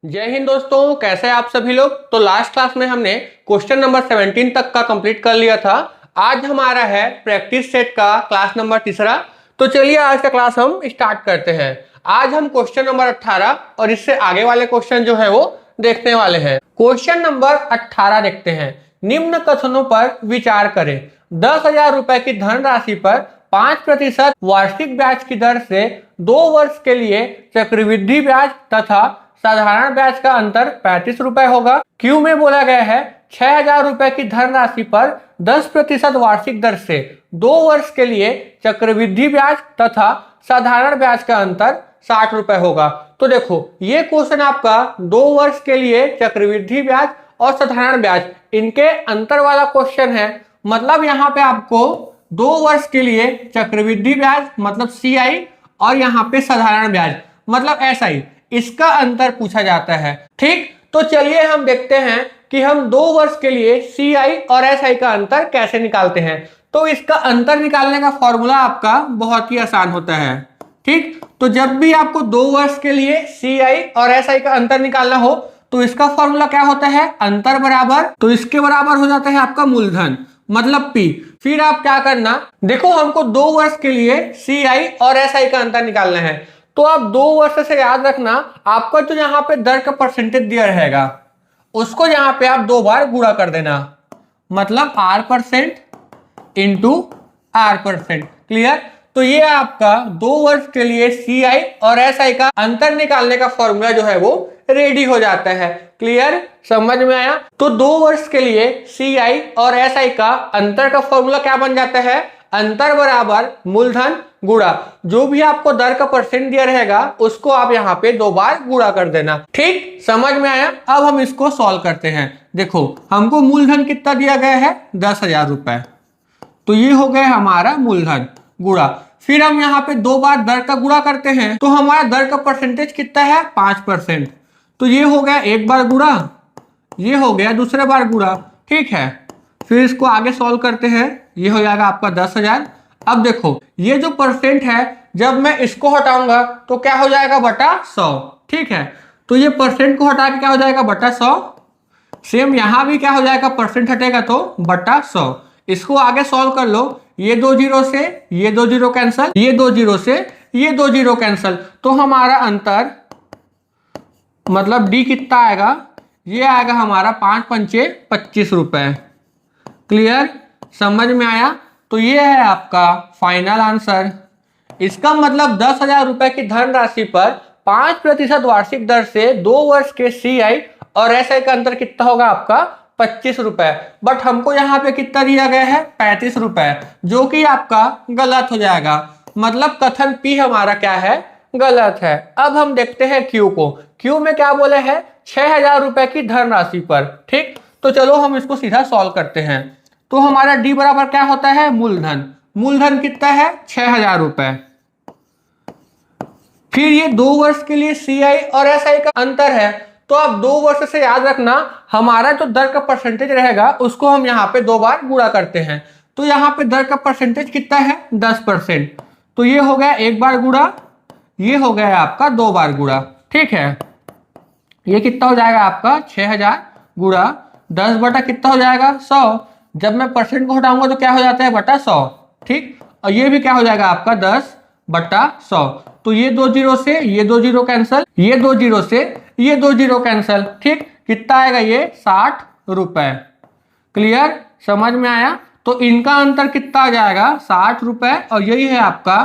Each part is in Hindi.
जय हिंद दोस्तों, कैसे हैं आप सभी लोग। तो लास्ट क्लास में हमने क्वेश्चन नंबर 17 तक का कंप्लीट कर लिया था। आज हमारा है प्रैक्टिस सेट का क्लास नंबर तीसरा। तो चलिए आज का क्लास हम स्टार्ट करते हैं। आज हम क्वेश्चन नंबर 18 और इससे आगे वाले क्वेश्चन जो है वो देखने वाले हैं। क्वेश्चन नंबर 18 देखते हैं। निम्न कथनों पर विचार करें। 10,000 रुपए की धनराशि पर 5% वार्षिक ब्याज की दर से 2 वर्ष के लिए चक्रवृद्धि ब्याज तथा साधारण ब्याज का अंतर 35 रुपए होगा। क्यू में बोला गया है 6,000 रुपए की धनराशि पर 10% वार्षिक दर से 2 वर्ष के लिए चक्रवृद्धि ब्याज तथा साधारण ब्याज का अंतर 60 रुपए होगा। तो देखो ये क्वेश्चन आपका 2 वर्ष के लिए चक्रवृद्धि ब्याज और साधारण ब्याज इनके अंतर वाला क्वेश्चन है। मतलब यहाँ पे आपको 2 वर्ष के लिए चक्रवृद्धि ब्याज मतलब CI और यहाँ पे साधारण ब्याज मतलब SI इसका अंतर पूछा जाता है। ठीक, तो चलिए हम देखते हैं कि हम 2 वर्ष के लिए CI और SI का अंतर कैसे निकालते हैं। तो इसका अंतर निकालने का फॉर्मूला आपका बहुत ही आसान होता है। ठीक, तो जब भी आपको 2 वर्ष के लिए CI और SI का अंतर निकालना हो तो इसका फॉर्मूला क्या होता है, अंतर बराबर, तो इसके बराबर हो जाता है आपका मूलधन मतलब P। फिर आप क्या करना, देखो हमको 2 वर्ष के लिए CI और SI का अंतर निकालना है। तो आप 2 वर्ष से याद रखना, आपका जो यहाँ पे दर का परसेंटेज दिया रहेगा उसको यहाँ पे आप 2 बार गुणा कर देना, मतलब R% इंटू R%। क्लियर। तो ये आपका 2 वर्ष के लिए CI और SI का अंतर निकालने का फॉर्मूला जो है वो रेडी हो जाता है। क्लियर, समझ में आया। तो 2 वर्ष के लिए CI और SI का अंतर का फॉर्मूला क्या बन जाता है, अंतर बराबर मूलधन गुणा जो भी आपको दर का परसेंट दिया रहेगा उसको आप यहाँ पे 2 बार गुणा कर देना। ठीक, समझ में आया। अब हम इसको सॉल्व करते हैं। देखो हमको मूलधन कितना दिया गया है, 10,000 रुपए। तो ये हो गया हमारा मूलधन गुणा, फिर हम यहाँ पे 2 बार दर का गुणा करते हैं तो हमारा दर का परसेंटेज कितना है, 5%। तो ये हो गया एक बार गुणा, ये हो गया दूसरे बार गुणा। ठीक है, फिर इसको आगे सॉल्व करते हैं। ये हो जाएगा आपका 10,000। अब देखो ये जो परसेंट है जब मैं इसको हटाऊंगा तो क्या हो जाएगा, बटा 100। ठीक है, तो ये परसेंट को हटा के क्या हो जाएगा, बटा 100। सेम यहां भी क्या हो जाएगा, परसेंट हटेगा तो बटा 100। इसको आगे सॉल्व कर लो, ये 2 जीरो से ये 2 जीरो कैंसल, ये 2 जीरो से ये 2 जीरो कैंसल, तो हमारा अंतर मतलब D कितना आएगा, ये आएगा हमारा 5 पंचे 25 रुपए। क्लियर, समझ में आया। तो ये है आपका फाइनल आंसर। इसका मतलब 10,000 रुपए की धनराशि पर 5% वार्षिक दर से 2 वर्ष के CI और SI का अंतर कितना होगा आपका, 25 रुपए। बट हमको यहाँ पे कितना दिया गया है, 35 रुपए, जो कि आपका गलत हो जाएगा। मतलब कथन P हमारा क्या है, गलत है। अब हम देखते हैं Q को। Q में क्या बोले हैं, 6,000 रुपए की धनराशि पर। ठीक, तो चलो हम इसको सीधा सॉल्व करते हैं। तो हमारा D बराबर क्या होता है, मूलधन। मूलधन कितना है, 6,000 रुपए। फिर ये 2 वर्ष के लिए CI और SI का अंतर है। तो आप 2 वर्ष से याद रखना, हमारा जो दर का परसेंटेज रहेगा उसको हम यहाँ पे 2 बार गुणा करते हैं। तो यहाँ पे दर का परसेंटेज कितना है, 10%। तो ये हो गया एक बार गुणा, ये हो गया आपका 2 बार गुणा। ठीक है, ये कितना हो जाएगा आपका 6,000 गुणा 10 बटा कितना हो जाएगा, 100। जब मैं परसेंट को हटाऊंगा तो क्या हो जाता है, बटा 100। ठीक, और ये भी क्या हो जाएगा आपका 10 बटा 100। तो ये 2 जीरो से ये 2 जीरो कैंसल, ये 2 जीरो से ये 2 जीरो कैंसल। ठीक, कितना आएगा, ये 60 रुपए। क्लियर, समझ में आया। तो इनका अंतर कितना आ जाएगा, 60 रुपए, और यही है आपका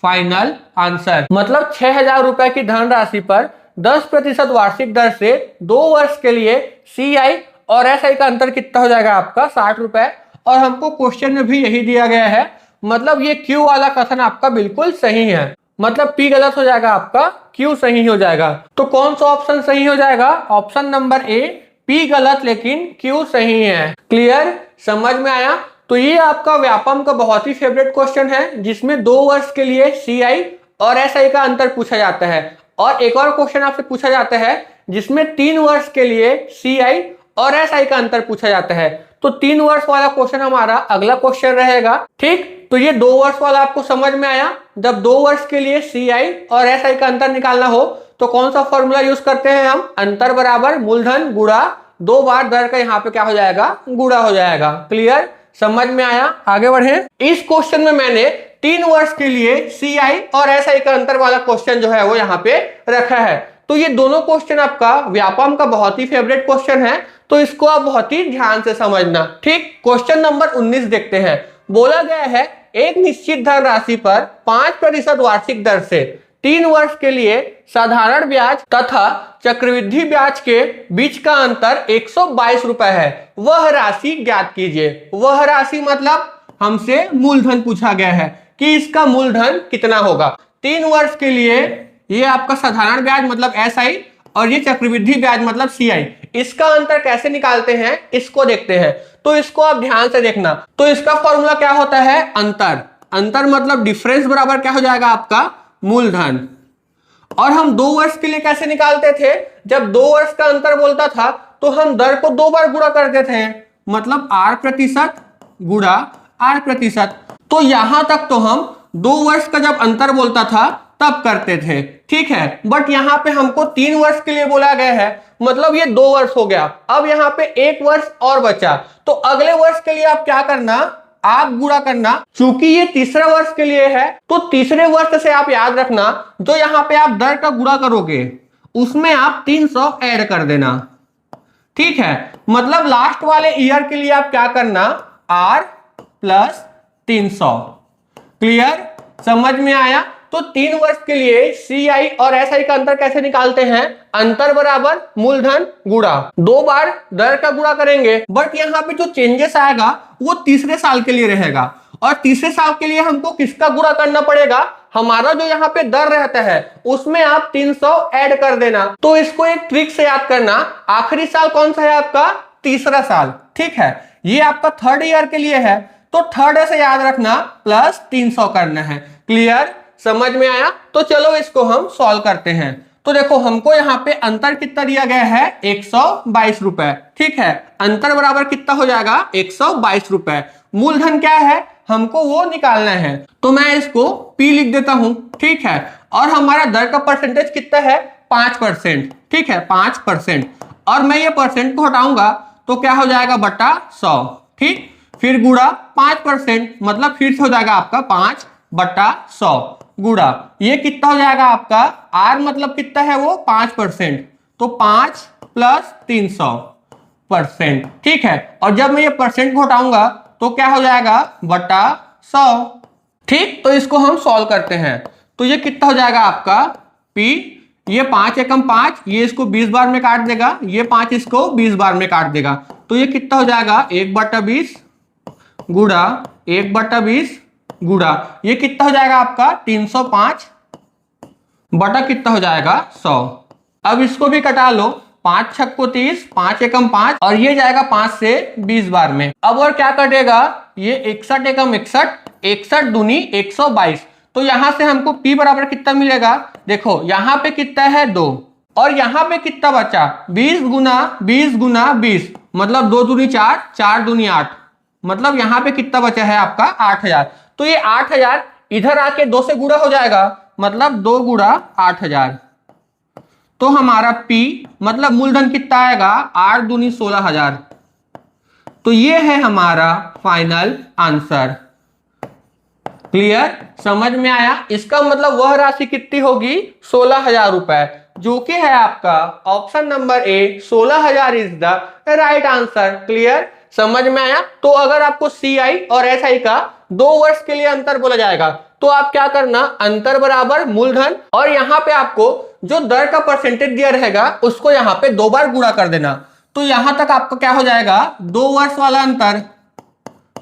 फाइनल आंसर। मतलब 6,000 रुपए की धनराशि पर 10% वार्षिक दर से 2 वर्ष के लिए CI और SI का अंतर कितना हो जाएगा आपका, 60 रुपए। और हमको क्वेश्चन में भी यही दिया गया है। मतलब ये Q वाला कथन आपका बिल्कुल सही है। मतलब P गलत हो जाएगा आपका, Q सही हो जाएगा। तो कौन सा ऑप्शन सही हो जाएगा, ऑप्शन नंबर A, P गलत लेकिन Q सही है। क्लियर, समझ में आया। तो ये आपका व्यापम का बहुत ही फेवरेट क्वेश्चन है जिसमें 2 वर्ष के लिए CI और SI का अंतर पूछा जाता है। और एक और क्वेश्चन आपसे पूछा जाता है जिसमें 3 वर्ष के लिए CI और SI का अंतर पूछा जाता है। तो 3 वर्ष वाला क्वेश्चन हमारा अगला क्वेश्चन रहेगा। ठीक, तो ये 2 वर्ष वाला आपको समझ में आया। जब 2 वर्ष के लिए CI और SI का अंतर निकालना हो तो कौन सा फॉर्मूला यूज करते हैं हम? अंतर बराबर मूलधन गुणा 2 बार दर का यहाँ पे क्या हो जाएगा? गुणा हो जाएगा। क्लियर? समझ में आया? आगे बढ़े। इस क्वेश्चन में मैंने 3 वर्ष के लिए CI और SI का अंतर वाला क्वेश्चन जो है वो यहाँ पे रखा है। तो ये दोनों क्वेश्चन आपका व्यापम का बहुत ही फेवरेट क्वेश्चन है, तो इसको आप बहुत ही ध्यान से समझना। ठीक, क्वेश्चन नंबर 19 देखते हैं। बोला गया है एक निश्चित धन राशि पर 5% वार्षिक दर से 3 वर्ष के लिए साधारण ब्याज तथा चक्रवृद्धि ब्याज के बीच का अंतर 122 रुपए है, वह राशि ज्ञात कीजिए। वह राशि मतलब हमसे मूलधन पूछा गया है कि इसका मूलधन कितना होगा। 3 वर्ष के लिए ये आपका साधारण ब्याज मतलब SI और ये चक्रवृद्धि ब्याज मतलब CI, इसका अंतर कैसे निकालते हैं इसको देखते हैं। तो इसको आप ध्यान से देखना। तो इसका फॉर्मूला क्या होता है? अंतर। अंतर मतलब डिफरेंस बराबर क्या हो जाएगा आपका? मूलधन। और हम 2 वर्ष के लिए कैसे निकालते थे? जब 2 वर्ष का अंतर बोलता था तो हम दर को 2 बार गुणा करते थे, मतलब R% गुणा R%। तो यहां तक तो हम 2 वर्ष का जब अंतर बोलता था तब करते थे, ठीक है। बट यहाँ पे हमको 3 वर्ष के लिए बोला गया है, मतलब ये 2 वर्ष हो गया। अब यहाँ पे 1 वर्ष और बचा, तो अगले वर्ष के लिए आप क्या करना? आप गुणा करना। चूंकि ये तीसरा वर्ष के लिए है तो तीसरे वर्ष से आप याद रखना, जो यहाँ पे आप दर का गुणा करोगे उसमें आप 300 ऐड कर देना, ठीक है। मतलब लास्ट वाले ईयर के लिए आप क्या करना? R + 300। क्लियर? समझ में आया? तो 3 वर्ष के लिए CI और SI का अंतर कैसे निकालते हैं? अंतर बराबर मूलधन गुणा 2 बार दर का गुणा करेंगे। बट यहाँ पे जो चेंजेस आएगा वो तीसरे साल के लिए रहेगा, और तीसरे साल के लिए हमको किसका गुणा करना पड़ेगा? हमारा जो यहाँ पे दर रहता है उसमें आप 300 ऐड कर देना। तो इसको एक ट्रिक से याद करना। आखिरी साल कौन सा है आपका? तीसरा साल, ठीक है। ये आपका 3rd ईयर के लिए है, तो 3rd से याद रखना प्लस 300 करना है। क्लियर? समझ में आया? तो चलो इसको हम सॉल्व करते हैं। तो देखो हमको यहाँ पे अंतर कितना दिया गया है? 122 रुपए, ठीक है। अंतर बराबर कितना हो जाएगा? 122 रुपए। मूलधन क्या है हमको वो निकालना है, तो मैं इसको P लिख देता हूं, ठीक है। और हमारा दर का परसेंटेज कितना है? 5%, ठीक है, 5%। और मैं ये परसेंट को हटाऊंगा तो क्या हो जाएगा? बटा 100, ठीक। फिर गुणा 5%, मतलब फिर से हो जाएगा आपका 5/100 गुणा ये कितना हो जाएगा आपका? R मतलब कितना है वो? 5%, तो 5 + 300%, ठीक है। और जब मैं ये परसेंट को हटाऊंगा तो क्या हो जाएगा? बटा 100, ठीक। तो इसको हम सॉल्व करते हैं। तो ये कितना हो जाएगा आपका? P, ये 5 एकम 5, ये इसको 20 बार में काट देगा, ये 5 इसको 20 बार में काट देगा, तो ये कितना हो जाएगा? 1/20 गुणा 1/20 गुणा ये कितना हो जाएगा आपका? 305 बटा कितना हो जाएगा? 100। अब इसको भी कटा लो, 5 छक्को 30, 5 एकम 5, और ये जाएगा 5 से 20 बार में। अब और क्या कटेगा? ये 61 एकम 61, 61 दूनी 122। तो यहां से हमको P बराबर कितना मिलेगा? देखो यहाँ पे कितना है? 2, और यहाँ पे कितना बचा? 20 गुना 20 गुना 20, मतलब 2 दूनी 4, 4 दूनी 8, मतलब यहाँ पे कितना बचा है आपका? 8000। तो ये 8000 इधर आके 2 से गुणा हो जाएगा, मतलब 2 गुणा 8000। तो हमारा P मतलब मूलधन कितना आएगा? 8 दूनी 16000। तो ये है हमारा फाइनल आंसर। क्लियर? समझ में आया? इसका मतलब वह राशि कितनी होगी? 16000 रुपए, जो कि है आपका option number A, 16000 is the right answer. Clear? समझ में आया? तो अगर आपको CI और SI का 2 वर्ष के लिए अंतर बोला जाएगा तो आप क्या करना? अंतर बराबर मूलधन, और यहाँ पे आपको जो दर का परसेंटेज दिया रहेगा उसको यहाँ पे 2 बार गुणा कर देना। तो यहां तक आपका क्या हो जाएगा? 2 वर्ष वाला अंतर,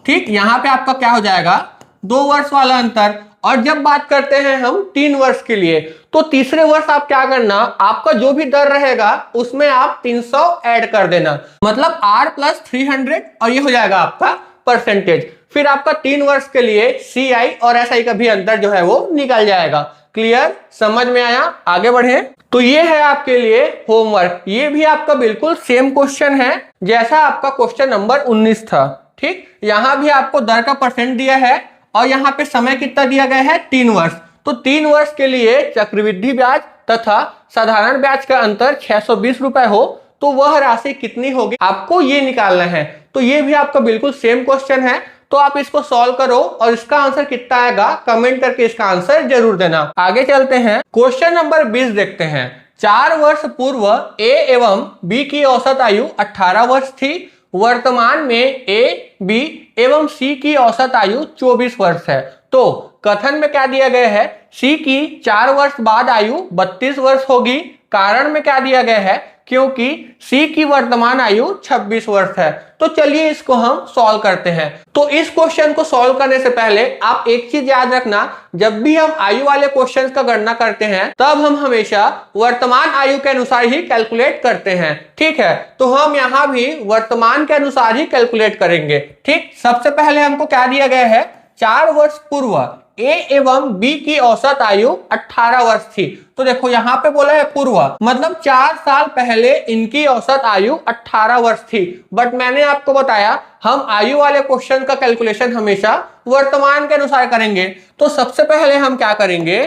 ठीक। यहाँ पे आपका क्या हो जाएगा? 2 वर्ष वाला अंतर। और जब बात करते हैं हम 3 वर्ष के लिए, तो तीसरे वर्ष आप क्या करना? आपका जो भी दर रहेगा उसमें आप 300 ऐड कर देना, मतलब R + 300, और ये हो जाएगा आपका परसेंटेज। फिर आपका 3 वर्ष के लिए CI और SI का भी अंतर जो है वो निकल जाएगा। क्लियर? समझ में आया? आगे बढ़े। तो ये है आपके लिए होमवर्क। ये भी आपका बिल्कुल सेम क्वेश्चन है जैसा आपका क्वेश्चन नंबर 19 था, ठीक। यहां भी आपको दर का परसेंट दिया है, और यहाँ पे समय कितना दिया गया है? 3 वर्ष। तो 3 वर्ष के लिए चक्रवृद्धि ब्याज तथा साधारण ब्याज का अंतर 620 रुपए हो तो वह राशि कितनी होगी, आपको ये निकालना है। तो ये भी आपका बिल्कुल सेम क्वेश्चन है, तो आप इसको सॉल्व करो और इसका आंसर कितना आएगा कमेंट करके इसका आंसर जरूर देना। आगे चलते हैं, क्वेश्चन नंबर 20 देखते हैं। 4 वर्ष पूर्व ए एवं बी की औसत आयु 18 वर्ष थी। वर्तमान में ए, बी एवं सी की औसत आयु 24 वर्ष है। तो कथन में क्या दिया गया है, सी की 4 वर्ष बाद आयु 32 वर्ष होगी। कारण में क्या दिया गया है, क्योंकि सी की वर्तमान आयु 26 वर्ष है। तो चलिए इसको हम सॉल्व करते हैं। तो इस क्वेश्चन को सॉल्व करने से पहले आप एक चीज याद रखना, जब भी हम आयु वाले क्वेश्चंस का गणना करते हैं तब हम हमेशा वर्तमान आयु के अनुसार ही कैलकुलेट करते हैं। ठीक है, तो हम यहाँ भी वर्तमान के अनुसार ही कैलकुलेट करेंगे। ठीक, सबसे पहले हमको क्या दिया गया है, 4 वर्ष पूर्व ए एवं बी की औसत आयु 18 वर्ष थी। तो देखो यहाँ पे बोला है पूर्व, मतलब 4 साल पहले इनकी औसत आयु 18 वर्ष थी। बट मैंने आपको बताया हम आयु वाले क्वेश्चन का कैलकुलेशन हमेशा वर्तमान के अनुसार करेंगे। तो सबसे पहले हम क्या करेंगे,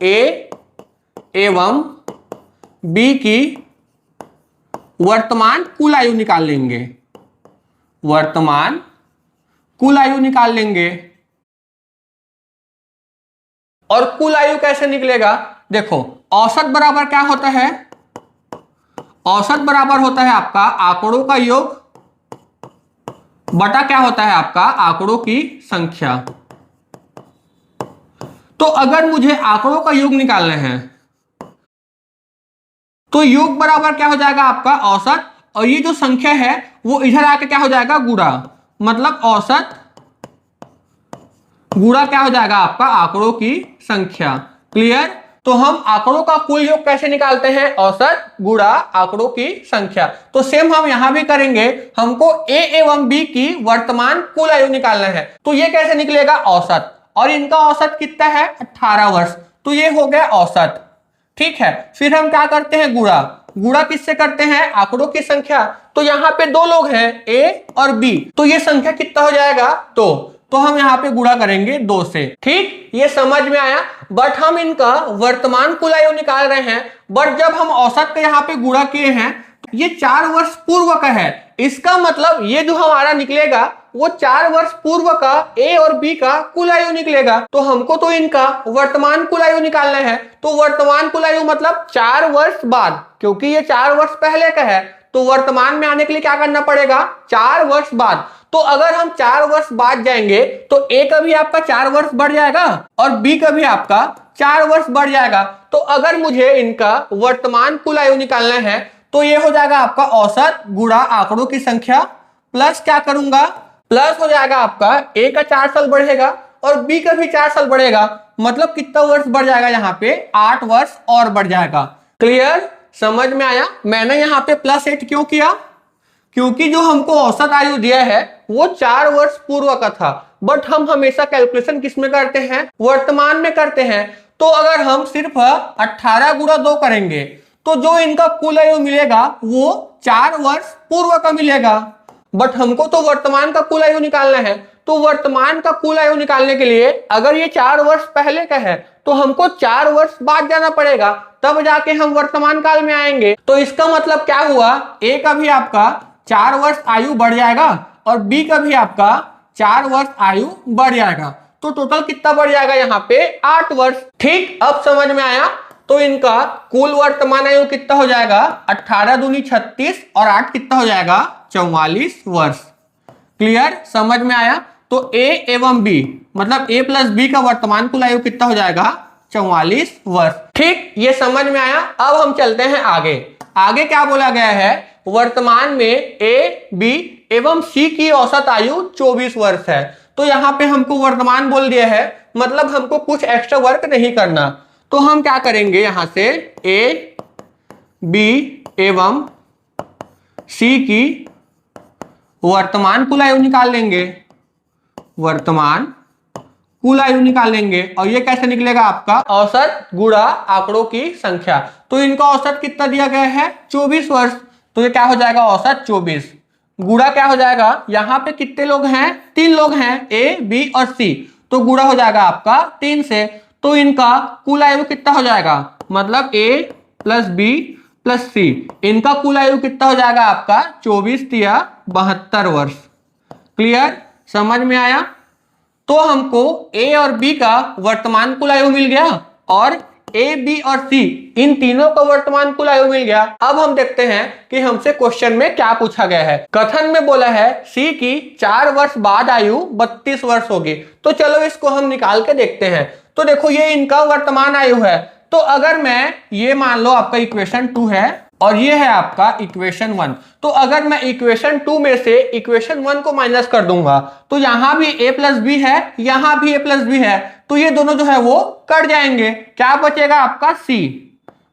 ए एवं बी की वर्तमान कुल आयु निकाल लेंगे। वर्तमान कुल आयु निकाल लेंगे। और कुल आयु कैसे निकलेगा, देखो औसत बराबर क्या होता है, औसत बराबर होता है आपका आंकड़ों का योग बटा क्या होता है आपका आंकड़ों की संख्या। तो अगर मुझे आंकड़ों का योग निकालना है तो योग बराबर क्या हो जाएगा आपका औसत, और ये जो संख्या है वो इधर आके क्या हो जाएगा गुणा, मतलब औसत गुणा क्या हो जाएगा आपका आंकड़ों की संख्या। क्लियर, तो हम आंकड़ों का कुल योग कैसे निकालते हैं, औसत गुणा आंकड़ों की संख्या। तो सेम हम यहां भी करेंगे, हमको ए एवं बी की वर्तमान कुल आयु निकालना है। तो ये कैसे निकलेगा, औसत, और इनका औसत कितना है 18 वर्ष, तो ये हो गया औसत। ठीक है, फिर हम क्या करते हैं गुणा, गुणा किससे करते हैं, आंकड़ों की संख्या। तो यहाँ पे 2 लोग हैं ए और बी, तो ये संख्या कितना हो जाएगा 2, तो हम यहाँ पे गुणा करेंगे 2 से। ठीक, ये समझ में आया। बट हम इनका वर्तमान कुल आयु निकाल रहे हैं, बट जब हम औसत का यहाँ पे गुणा किए हैं तो ये 4 वर्ष पूर्व का है। इसका मतलब ये जो हमारा निकलेगा वो 4 वर्ष पूर्व का ए और बी का कुल आयु निकलेगा। तो हमको तो इनका वर्तमान कुल आयु निकालना है। तो वर्तमान कुल आयु मतलब 4 वर्ष बाद, क्योंकि ये 4 वर्ष पहले का है, तो वर्तमान में आने के लिए क्या करना पड़ेगा, 4 वर्ष बाद। तो अगर हम 4 वर्ष बाद जाएंगे तो ए का भी आपका 4 वर्ष बढ़ जाएगा और बी का भी आपका 4 वर्ष बढ़ जाएगा। तो अगर मुझे इनका वर्तमान कुल आयु निकालना है तो ये हो जाएगा आपका औसत गुणा आंकड़ों की संख्या, प्लस क्या करूंगा, प्लस हो जाएगा आपका ए का 4 साल बढ़ेगा और बी का भी 4 साल बढ़ेगा, मतलब कितना वर्ष बढ़ जाएगा, यहाँ पे 8 वर्ष और बढ़ जाएगा। क्लियर, समझ में आया। मैंने यहाँ पे +8 क्यों किया, क्योंकि जो हमको औसत आयु दिया है वो 4 वर्ष पूर्व का था, बट हम हमेशा कैलकुलेशन किस में करते हैं, वर्तमान में करते हैं। तो अगर हम सिर्फ 18 गुणा 2 करेंगे तो जो इनका कुल आयु मिलेगा वो 4 वर्ष पूर्व का मिलेगा, बट हमको तो वर्तमान का कुल आयु निकालना है। तो वर्तमान का कुल आयु निकालने के लिए अगर ये 4 वर्ष पहले का है तो हमको 4 वर्ष बाद जाना पड़ेगा, तब जाके हम वर्तमान काल में आएंगे। तो इसका मतलब क्या हुआ, ए का भी आपका 4 वर्ष आयु बढ़ जाएगा और बी का भी आपका 4 वर्ष आयु बढ़ जाएगा। तो टोटल कितना बढ़ जाएगा, यहाँ पे 8 वर्ष। ठीक, अब समझ में आया। तो इनका कुल वर्तमान आयु कितना हो जाएगा, 18 दूनी 36 और 8 कितना हो जाएगा 44 वर्ष। क्लियर, समझ में आया। तो ए एवं बी मतलब ए प्लस बी का वर्तमान कुल आयु कितना हो जाएगा 44 वर्ष। ठीक, ये समझ में आया। अब हम चलते हैं आगे। आगे क्या बोला गया है, वर्तमान में ए, बी एवं सी की औसत आयु 24 वर्ष है। तो यहाँ पे हमको वर्तमान बोल दिया है, मतलब हमको कुछ एक्स्ट्रा वर्क नहीं करना। तो हम क्या करेंगे, यहां से ए, बी एवं सी की वर्तमान कुल आयु निकाल लेंगे, वर्तमान कुल आयु निकाल लेंगे। और ये कैसे निकलेगा आपका, औसत गुणा आंकड़ों की संख्या। तो इनका औसत कितना दिया गया है 24 वर्ष, तो ये क्या हो जाएगा औसत 24 गुणा क्या हो जाएगा, यहाँ पे कितने लोग हैं, 3 लोग हैं, ए, बी और सी, तो गुणा हो जाएगा आपका 3 से। तो इनका कुल आयु कितना हो जाएगा, मतलब A plus B plus C, इनका कुल आयु कितना हो जाएगा आपका 24 या 72 वर्ष। क्लियर, समझ में आया। तो हमको A और B का वर्तमान कुल आयु मिल गया और A, B और C इन तीनों का वर्तमान कुल आयु मिल गया। अब हम देखते हैं कि हमसे क्वेश्चन में क्या पूछा गया है। कथन में बोला है C की 4 वर्ष बाद आयु 32 वर्ष होगी। तो चलो इसको हम निकाल के देखते हैं। तो देखो ये इनका वर्तमान आयु है। तो अगर मैं ये मान लो आपका इक्वेशन 2 है और ये है आपका इक्वेशन 1, तो अगर मैं इक्वेशन 2 में से इक्वेशन 1 को माइनस कर दूंगा तो यहां भी A प्लस बी है, यहां भी A प्लस बी है, तो ये दोनों जो है वो कट जाएंगे। क्या बचेगा आपका C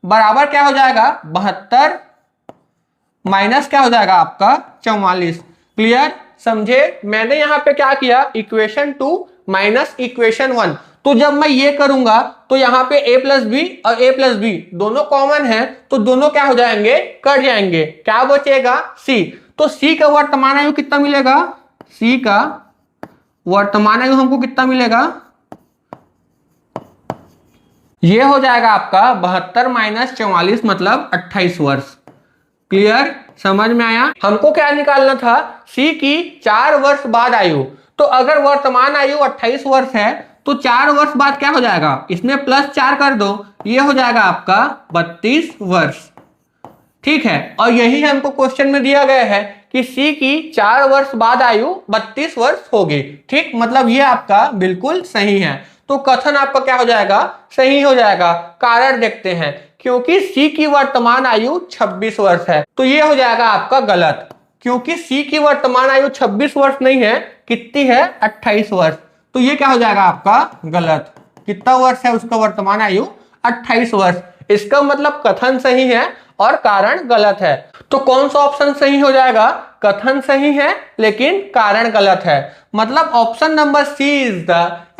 बराबर क्या हो जाएगा 72 माइनस क्या हो जाएगा आपका 44। क्लियर, समझे। मैंने यहां पे क्या किया, इक्वेशन 2 माइनस इक्वेशन 1। तो जब मैं ये करूंगा तो यहाँ पे A प्लस बी और A प्लस बी दोनों कॉमन है, तो दोनों क्या हो जाएंगे, कट जाएंगे। क्या बचेगा C। तो C का वर्तमान आयु कितना मिलेगा, C का वर्तमान आयु हमको कितना मिलेगा, ये हो जाएगा आपका 72 माइनस 44 मतलब 28 वर्ष। क्लियर, समझ में आया। हमको क्या निकालना था, C की 4 वर्ष बाद आयु। तो अगर वर्तमान आयु 28 वर्ष है तो 4 वर्ष बाद क्या हो जाएगा, इसमें प्लस 4 कर दो, ये हो जाएगा आपका 32 वर्ष। ठीक है, और यही हमको क्वेश्चन में दिया गया है कि C की 4 वर्ष बाद आयु 32 वर्ष होगी। ठीक, मतलब ये आपका बिल्कुल सही है। तो कथन आपका क्या हो जाएगा, सही हो जाएगा। कारण देखते हैं, क्योंकि C की वर्तमान आयु 26 वर्ष है, तो ये हो जाएगा आपका गलत, क्योंकि C की वर्तमान आयु 26 वर्ष नहीं है, कितनी है 28 वर्ष। तो ये क्या हो जाएगा आपका गलत। कितना वर्ष है उसका वर्तमान आयु 28 वर्ष। इसका मतलब कथन सही है और कारण गलत है। तो कौन सा ऑप्शन सही हो जाएगा, कथन सही है लेकिन कारण गलत है, मतलब option number C is the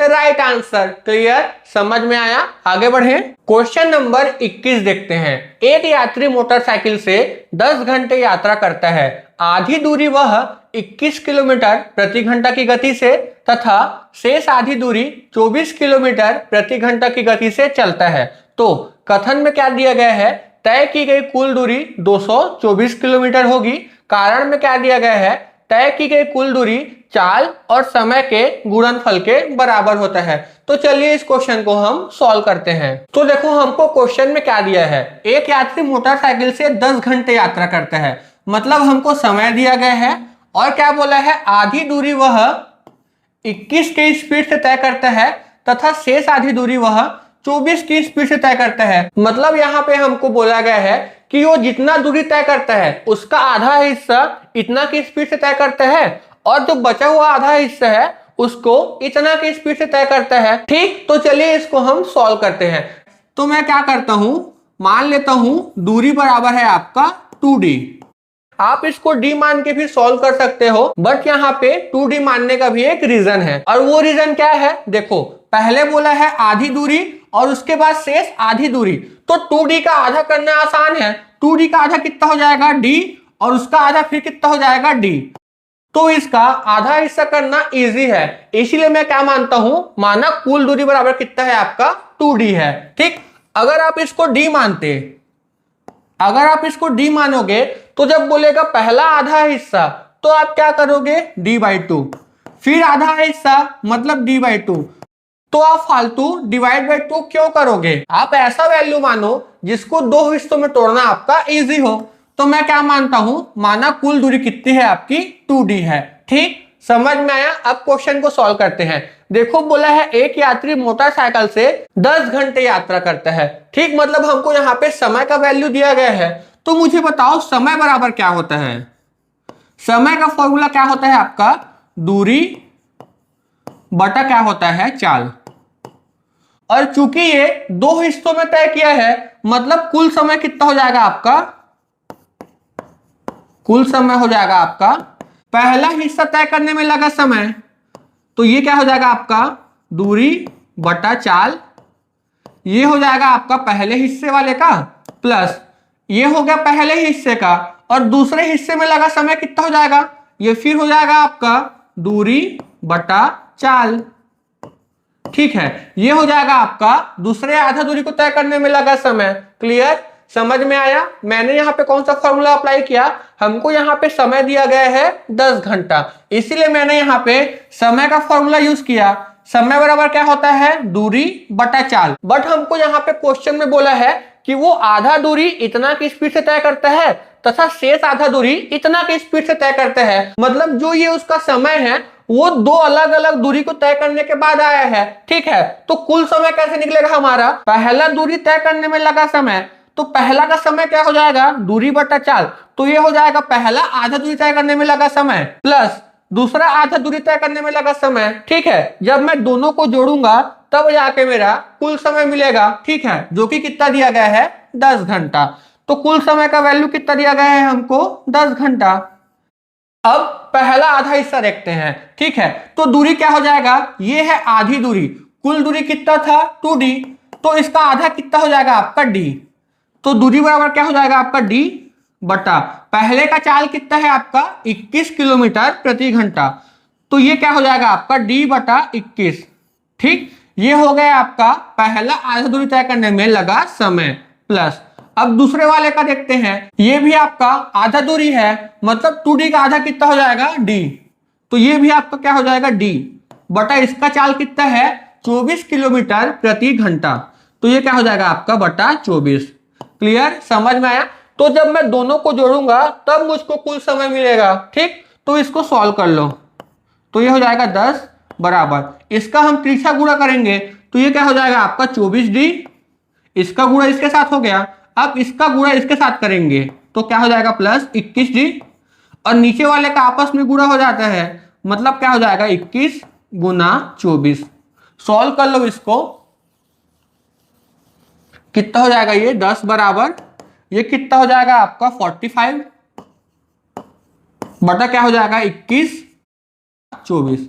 right answer. Clear, समझ में आया। आगे बढ़े, क्वेश्चन नंबर 21 देखते हैं। एक यात्री मोटरसाइकिल से 10 घंटे यात्रा करता है। आधी दूरी वह 21 किलोमीटर प्रति घंटा की गति से तथा शेष आधी दूरी 24 किलोमीटर प्रति घंटा की गति से चलता है। तो कथन में क्या दिया गया है, तय की गई कुल दूरी 224 किलोमीटर होगी। कारण में क्या दिया गया है, तय की गई कुल दूरी चाल और समय के गुणनफल के बराबर होता है। तो चलिए इस क्वेश्चन को हम सॉल्व करते हैं। तो देखो हमको क्वेश्चन में क्या दिया है, एक यात्री मोटरसाइकिल से 10 घंटे यात्रा करता है, मतलब हमको समय दिया गया है और क्या बोला है, आधी दूरी वह 21 की स्पीड से तय करता है तथा शेष आधी दूरी वह 24 की स्पीड से तय करता है। मतलब यहाँ पे हमको बोला गया है कि वो जितना दूरी तय करता है उसका आधा हिस्सा इतना की स्पीड से तय करता है और जो बचा हुआ आधा हिस्सा है उसको इतना की स्पीड से तय करता है। ठीक, तो चलिए इसको हम सॉल्व करते हैं। तो मैं क्या करता हूं, मान लेता हूं दूरी बराबर है आपका 2d। आप इसको d मान के भी सॉल्व कर सकते हो, बट यहाँ पे 2d मानने का भी एक रीजन है। और वो रीजन क्या है, देखो पहले बोला है आधी दूरी और उसके बाद शेष आधी दूरी, तो 2d का आधा करना आसान है। 2d का आधा कितना हो जाएगा d और उसका आधा फिर कितना हो जाएगा d, तो इसका आधा हिस्सा करना इजी है। इसीलिए मैं क्या मानता हूं, माना कुल दूरी बराबर कितना है आपका 2d है। ठीक, अगर आप इसको d मानते, अगर आप इसको d मानोगे तो जब बोलेगा पहला आधा हिस्सा तो आप क्या करोगे d/2, फिर आधा हिस्सा मतलब d/2, तो आप फालतू डिवाइड बाय 2 क्यों करोगे। आप ऐसा वैल्यू मानो जिसको 2 हिस्सों में तोड़ना आपका इजी हो। तो मैं क्या मानता हूं, माना कुल दूरी कितनी है आपकी 2d है। ठीक, समझ में आया। अब क्वेश्चन को सॉल्व करते हैं। देखो बोला है एक यात्री मोटरसाइकिल से 10 घंटे यात्रा करता है। ठीक, मतलब हमको यहाँ पे समय का वैल्यू दिया गया है। तो मुझे बताओ समय बराबर क्या होता है। समय का फॉर्मूला क्या होता है आपका, दूरी बटा क्या होता है चाल। और चूंकि ये 2 हिस्सों में तय किया है, मतलब कुल समय कितना हो जाएगा आपका, कुल समय हो जाएगा आपका, पहला हिस्सा तय करने में लगा समय, तो ये क्या हो जाएगा आपका दूरी बटा चाल। ये हो जाएगा आपका पहले हिस्से वाले का प्लस ये हो गया पहले हिस्से का, और दूसरे हिस्से में लगा समय कितना हो जाएगा, ये फिर हो जाएगा आपका दूरी बटा चाल। ठीक है, ये हो जाएगा आपका दूसरे आधा दूरी को तय करने में लगा समय। क्लियर, समझ में आया? मैंने यहाँ पे कौन सा फॉर्मूला अप्लाई किया, हमको यहाँ पे समय दिया गया है 10 घंटा, इसीलिए मैंने यहाँ पे समय का फॉर्मूला यूज किया। समय बराबर क्या होता है, दूरी बटा चाल। बट हमको यहाँ पे क्वेश्चन में बोला है कि वो आधा दूरी इतना की स्पीड से तय करता है तथा शेष आधा दूरी इतना की स्पीड से तय करते हैं। मतलब जो ये उसका समय है वो दो अलग अलग दूरी को तय करने के बाद आया है। ठीक है, तो कुल समय कैसे निकलेगा हमारा, पहला दूरी तय करने में लगा समय, तो पहला का समय क्या हो जाएगा, दूरी बटा चाल। तो ये हो जाएगा पहला आधा दूरी तय करने में लगा समय प्लस दूसरा आधा दूरी तय करने में लगा समय। ठीक है, जब मैं दोनों को जोड़ूंगा तब जाके मेरा कुल समय मिलेगा। ठीक है, जो कि कितना दिया गया है, 10 घंटा। तो कुल समय का वैल्यू कितना दिया गया है हमको, 10 घंटा। अब पहला आधा हिस्सा देखते हैं। ठीक है, तो दूरी क्या हो जाएगा, ये है आधी दूरी, कुल दूरी कितना था 2d, तो इसका आधा कितना हो जाएगा आपका d। तो दूरी बराबर क्या हो जाएगा आपका d बटा पहले का चाल कितना है आपका 21 किलोमीटर प्रति घंटा, तो ये क्या हो जाएगा आपका d बटा 21। ठीक, ये हो गया आपका पहला आधा दूरी तय करने में लगा समय प्लस। अब दूसरे वाले का देखते हैं, ये भी आपका आधा दूरी है, मतलब 2d का आधा कितना हो जाएगा d, तो ये भी आपका क्या हो जाएगा d बटा इसका चाल कितना है 24 किलोमीटर प्रति घंटा, तो ये क्या हो जाएगा आपका बटा 24। क्लियर, समझ में आया? तो जब मैं दोनों को जोड़ूंगा तब मुझको कुल समय मिलेगा। ठीक, तो इसको सॉल्व कर लो, तो ये हो जाएगा 10 बराबर इसका हम त्रिछा गुणा करेंगे, तो ये क्या हो जाएगा आपका 24d, इसका गुणा इसके साथ हो गया, अब इसका गुणा इसके साथ करेंगे तो क्या हो जाएगा प्लस 21d, और नीचे वाले का आपस में गुणा हो जाता है, मतलब क्या हो जाएगा 21 गुना 24। सॉल्व कर लो इसको, कितना हो जाएगा ये 10 बराबर ये कितना हो जाएगा आपका 45 बटा क्या हो जाएगा 21 24।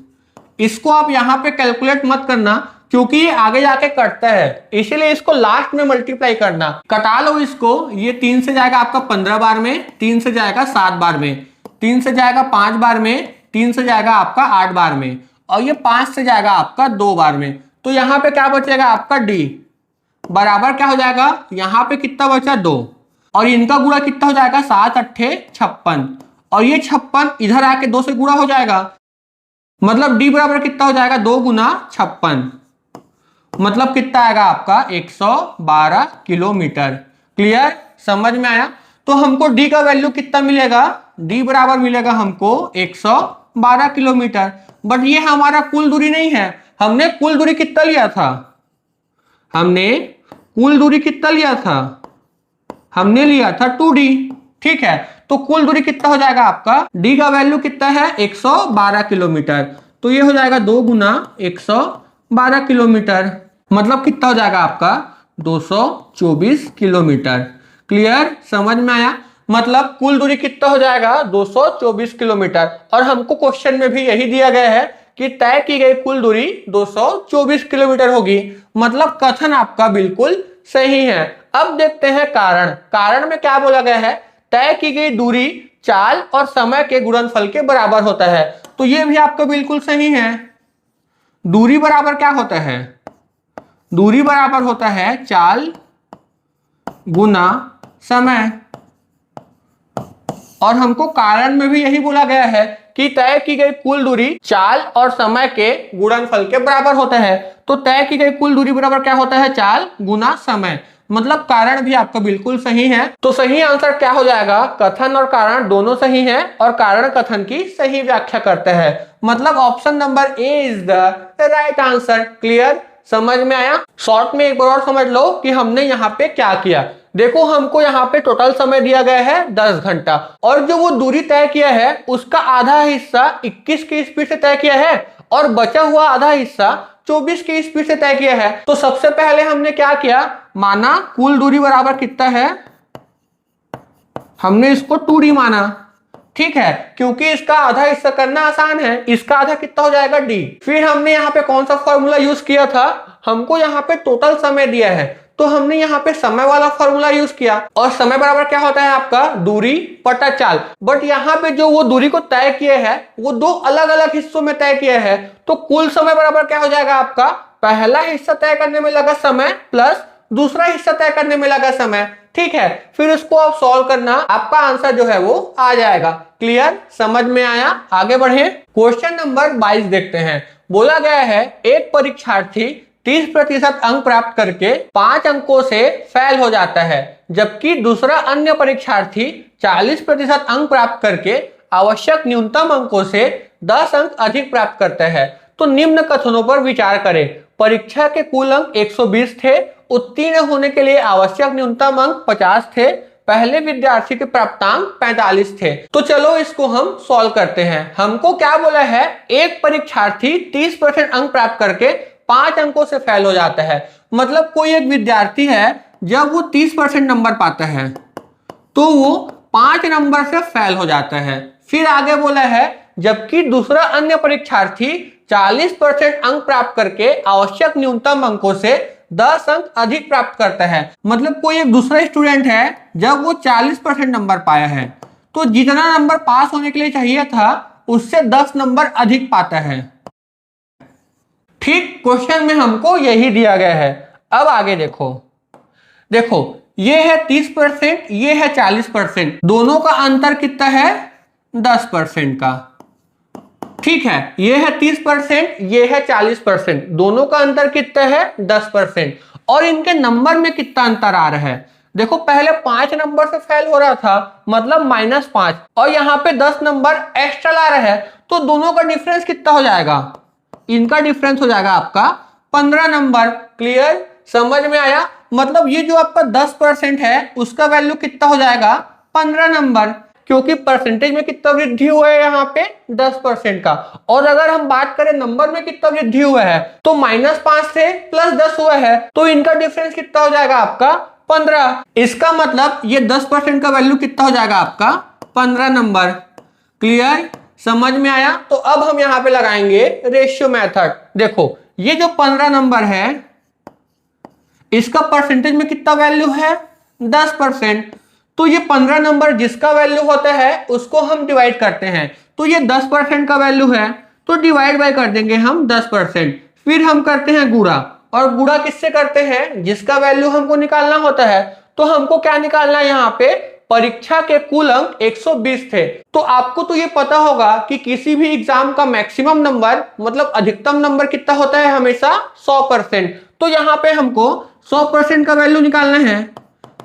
इसको आप यहां पे कैलकुलेट मत करना क्योंकि ये आगे जाके कटता है, इसीलिए इसको लास्ट में मल्टीप्लाई करना। कटा लो इसको, ये 3 से जाएगा आपका 15 बार में, 3 से जाएगा 7 बार में, 3 से जाएगा 5 बार में, 3 से जाएगा आपका 8 बार में, और ये 5 से जाएगा आपका 2 बार में। तो यहाँ पे क्या बचेगा आपका d बराबर क्या हो जाएगा, यहाँ पे कितना बचा 2, और इनका गुणा कितना हो जाएगा 7 अट्ठे 56, और ये 56 इधर आके 2 से गुणा हो जाएगा, मतलब d बराबर कितना हो जाएगा 2 गुना 56, मतलब कितना आएगा आपका 112 किलोमीटर। क्लियर, समझ में आया? तो हमको d का वैल्यू कितना मिलेगा, d बराबर मिलेगा हमको 112 किलोमीटर। बट ये हमारा कुल दूरी नहीं है, हमने कुल दूरी कितना लिया था, हमने कुल दूरी कितना लिया था, हमने लिया था 2d। ठीक है, तो कुल दूरी कितना हो जाएगा आपका, d का वैल्यू कितना है 112 किलोमीटर, तो ये हो जाएगा 2 गुना 112 किलोमीटर, मतलब कितना हो जाएगा आपका 224 किलोमीटर। क्लियर, समझ में आया? मतलब कुल दूरी कितना हो जाएगा 224 किलोमीटर, और हमको क्वेश्चन में भी यही दिया गया है कि तय की गई कुल दूरी 224 किलोमीटर होगी, मतलब कथन आपका बिल्कुल सही है। अब देखते हैं कारण। कारण में क्या बोला गया है, तय की गई दूरी चाल और समय के गुणनफल के बराबर होता है, तो ये भी आपका बिल्कुल सही है। दूरी बराबर क्या होता है, दूरी बराबर होता है चाल गुना समय, और हमको कारण में भी यही बोला गया है कि तय की गई कुल दूरी चाल और समय के गुणनफल के बराबर होता है, तो तय की गई कुल दूरी बराबर क्या होता है, चाल गुना समय, मतलब कारण भी आपका बिल्कुल सही है। तो सही आंसर क्या हो जाएगा, कथन और कारण दोनों सही है, और कारण कथन की सही व्याख्या करते हैं, मतलब option number A is the right answer. Clear, समझ में आया? शॉर्ट में एक बार और समझ लो कि हमने यहाँ पे क्या किया। देखो, हमको यहाँ पे टोटल समय दिया गया है 10 घंटा, और जो वो दूरी तय किया है उसका आधा हिस्सा 21 की स्पीड से तय किया है, और बचा हुआ आधा हिस्सा 24 की स्पीड से तय किया है। तो सबसे पहले हमने क्या किया, माना कुल दूरी बराबर कितना है, हमने इसको 2d माना। ठीक है, क्योंकि इसका आधा हिस्सा करना आसान है, इसका आधा कितना हो जाएगा d। फिर हमने यहाँ पे कौन सा फॉर्मूला यूज किया था, हमको यहाँ पे टोटल समय दिया है, तो हमने यहाँ पे समय वाला फॉर्मूला यूज किया, और समय बराबर क्या होता है आपका दूरी बटा चाल। बट यहाँ पे जो वो दूरी को तय किए है वो दो अलग अलग हिस्सों में तय किया है, तो कुल समय बराबर क्या हो जाएगा आपका पहला हिस्सा तय करने में लगा समय प्लस दूसरा हिस्सा तय करने में लगा समय। ठीक है, फिर उसको आप सॉल्व करना, आपका आंसर जो है वो आ जाएगा। क्लियर, समझ में आया? आगे बढ़े, क्वेश्चन नंबर 22 देखते हैं। बोला गया है एक परीक्षार्थी 30% अंक प्राप्त करके 5 अंकों से फेल हो जाता है, जबकि दूसरा अन्य परीक्षार्थी 40% अंक प्राप्त करके आवश्यक न्यूनतम अंकों से 10 अंक अधिक प्राप्त करता है। तो निम्न कथनों पर विचार करें। परीक्षा के कुल अंक 120 थे, उत्तीर्ण होने के लिए आवश्यक न्यूनतम अंक 50 थे, पहले विद्यार्थी के प्राप्तांक 45 थे। तो चलो इसको हम सॉल्व करते हैं। हमको क्या बोला है, एक परीक्षार्थी 30% अंक प्राप्त करके 5 अंकों से फेल हो जाता है। मतलब कोई एक विद्यार्थी है, जब वो 30% नंबर पाता है तो वो 5 नंबर से फेल हो जाता है। फिर आगे बोला है जबकि दूसरा अन्य परीक्षार्थी 40% अंक प्राप्त करके आवश्यक न्यूनतम अंकों से 10 अंक अधिक प्राप्त करता है। मतलब कोई एक दूसरा स्टूडेंट है, जब वो 40% नंबर पाया है तो जितना नंबर पास होने के लिए चाहिए था उससे 10 नंबर अधिक पाता है। ठीक, क्वेश्चन में हमको यही दिया गया है। अब आगे देखो, ये है 30%, ये है 40%, दोनों का अंतर कितना है, 10% का। ठीक है, ये है 30%, ये है 40%, दोनों का अंतर कितना है, 10%। और इनके नंबर में कितना अंतर आ रहा है, देखो पहले 5 नंबर से फेल हो रहा था, मतलब -5, और यहाँ पे 10 नंबर एक्स्ट्रा ला रहा है, तो दोनों का डिफरेंस कितना हो जाएगा, इनका डिफरेंस हो जाएगा आपका 15 नंबर। क्लियर, समझ में आया? मतलब ये जो आपका 10% है उसका वैल्यू कितना हो जाएगा, 15 नंबर, क्योंकि परसेंटेज में कितना वृद्धि हुआ है यहाँ पे 10% का। और अगर हम बात करें नंबर में कितना वृद्धि हुआ है तो -5 से +10 हुआ है, तो इनका डिफरेंस कितना हो जाएगा आपका 15। इसका मतलब ये 10% का वैल्यू कितना हो जाएगा आपका 15 नंबर। क्लियर, समझ में आया? तो अब हम यहाँ पे लगाएंगे रेशियो मेथड। देखो ये जो 15 नंबर है इसका परसेंटेज में कितना वैल्यू है, 10%। तो ये 15 नंबर जिसका वैल्यू होता है उसको हम डिवाइड करते हैं, तो ये 10% का वैल्यू है तो डिवाइड बाय कर देंगे हम 10%। फिर हम करते हैं गुणा, और गुणा किससे करते हैं, जिसका वैल्यू हमको निकालना होता है। तो हमको क्या निकालना है, यहाँ पे परीक्षा के कुल अंक 120 थे। तो आपको तो ये पता होगा कि किसी भी एग्जाम का मैक्सिमम नंबर मतलब अधिकतम नंबर कितना होता है, हमेशा 100%। तो यहाँ पे हमको 100% का वैल्यू निकालना है,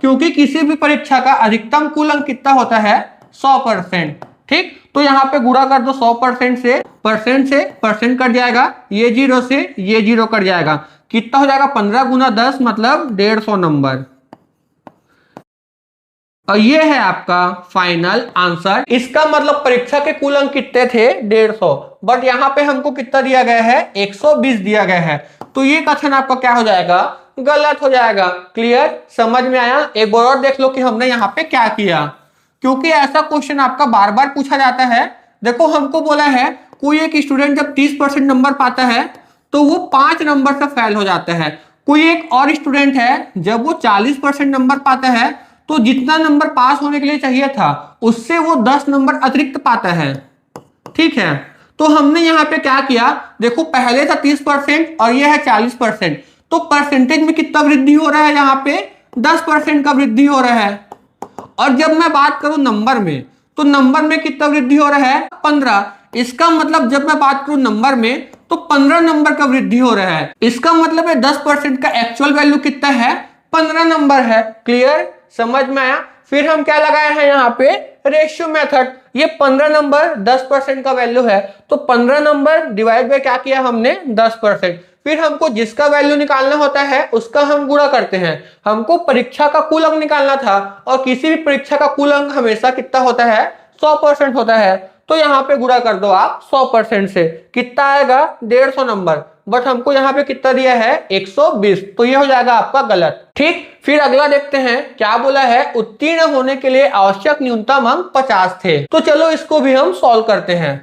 क्योंकि किसी भी परीक्षा का अधिकतम कुल अंक कितना होता है, 100%। ठीक, तो यहाँ पे गुणा कर दो 100% से परसेंट कट जाएगा, ये 0 से ये 0 कट जाएगा, कितना हो जाएगा 15 गुना 10 मतलब 150 नंबर। और ये है आपका फाइनल आंसर। इसका मतलब परीक्षा के कुल अंक कितने थे, 150, बट यहाँ पे हमको कितना दिया गया है, 120 दिया गया है। तो ये कथन आपका क्या हो जाएगा, गलत हो जाएगा। क्लियर, समझ में आया? एक बार और देख लो कि हमने यहाँ पे क्या किया, क्योंकि ऐसा क्वेश्चन आपका बार बार पूछा जाता है। देखो हमको बोला है कोई एक स्टूडेंट जब 30% नंबर पाता है तो वो 5 नंबर से फेल हो जाता है। कोई एक और स्टूडेंट है, जब वो 40% नंबर पाता है तो जितना नंबर पास होने के लिए चाहिए था उससे वो 10 नंबर अतिरिक्त पाता है। ठीक है, तो हमने यहाँ पे क्या किया, देखो पहले था 30% और ये है 40%, तो परसेंटेज में कितना वृद्धि हो रहा है, यहाँ पे 10% का वृद्धि हो रहा है। और जब मैं बात करूं नंबर में, तो नंबर में कितना वृद्धि हो रहा है, 15। इसका मतलब जब मैं बात करूं नंबर में तो 15 नंबर का वृद्धि हो रहा है। इसका मतलब है 10% का एक्चुअल वैल्यू कितना है, 15 नंबर है। क्लियर, समझ में आया? फिर हम क्या लगाए हैं यहाँ पे, रेशियो मेथड। ये 15 नंबर 10% का वैल्यू है, तो 15 नंबर डिवाइड बाय क्या किया हमने, 10%। फिर हमको जिसका वैल्यू निकालना होता है उसका हम गुणा करते हैं। हमको परीक्षा का कुल अंक निकालना था, और किसी भी परीक्षा का कुल अंक हमेशा कितना होता है, 100% होता है। तो यहाँ पे गुणा कर दो आप 100% से, कितना आएगा, 150 नंबर। बट हमको यहाँ पे कितना दिया है, 120, तो ये हो जाएगा आपका गलत। ठीक, फिर अगला देखते हैं क्या बोला है, उत्तीर्ण होने के लिए आवश्यक न्यूनतम अंक 50 थे। तो चलो इसको भी हम सॉल्व करते हैं।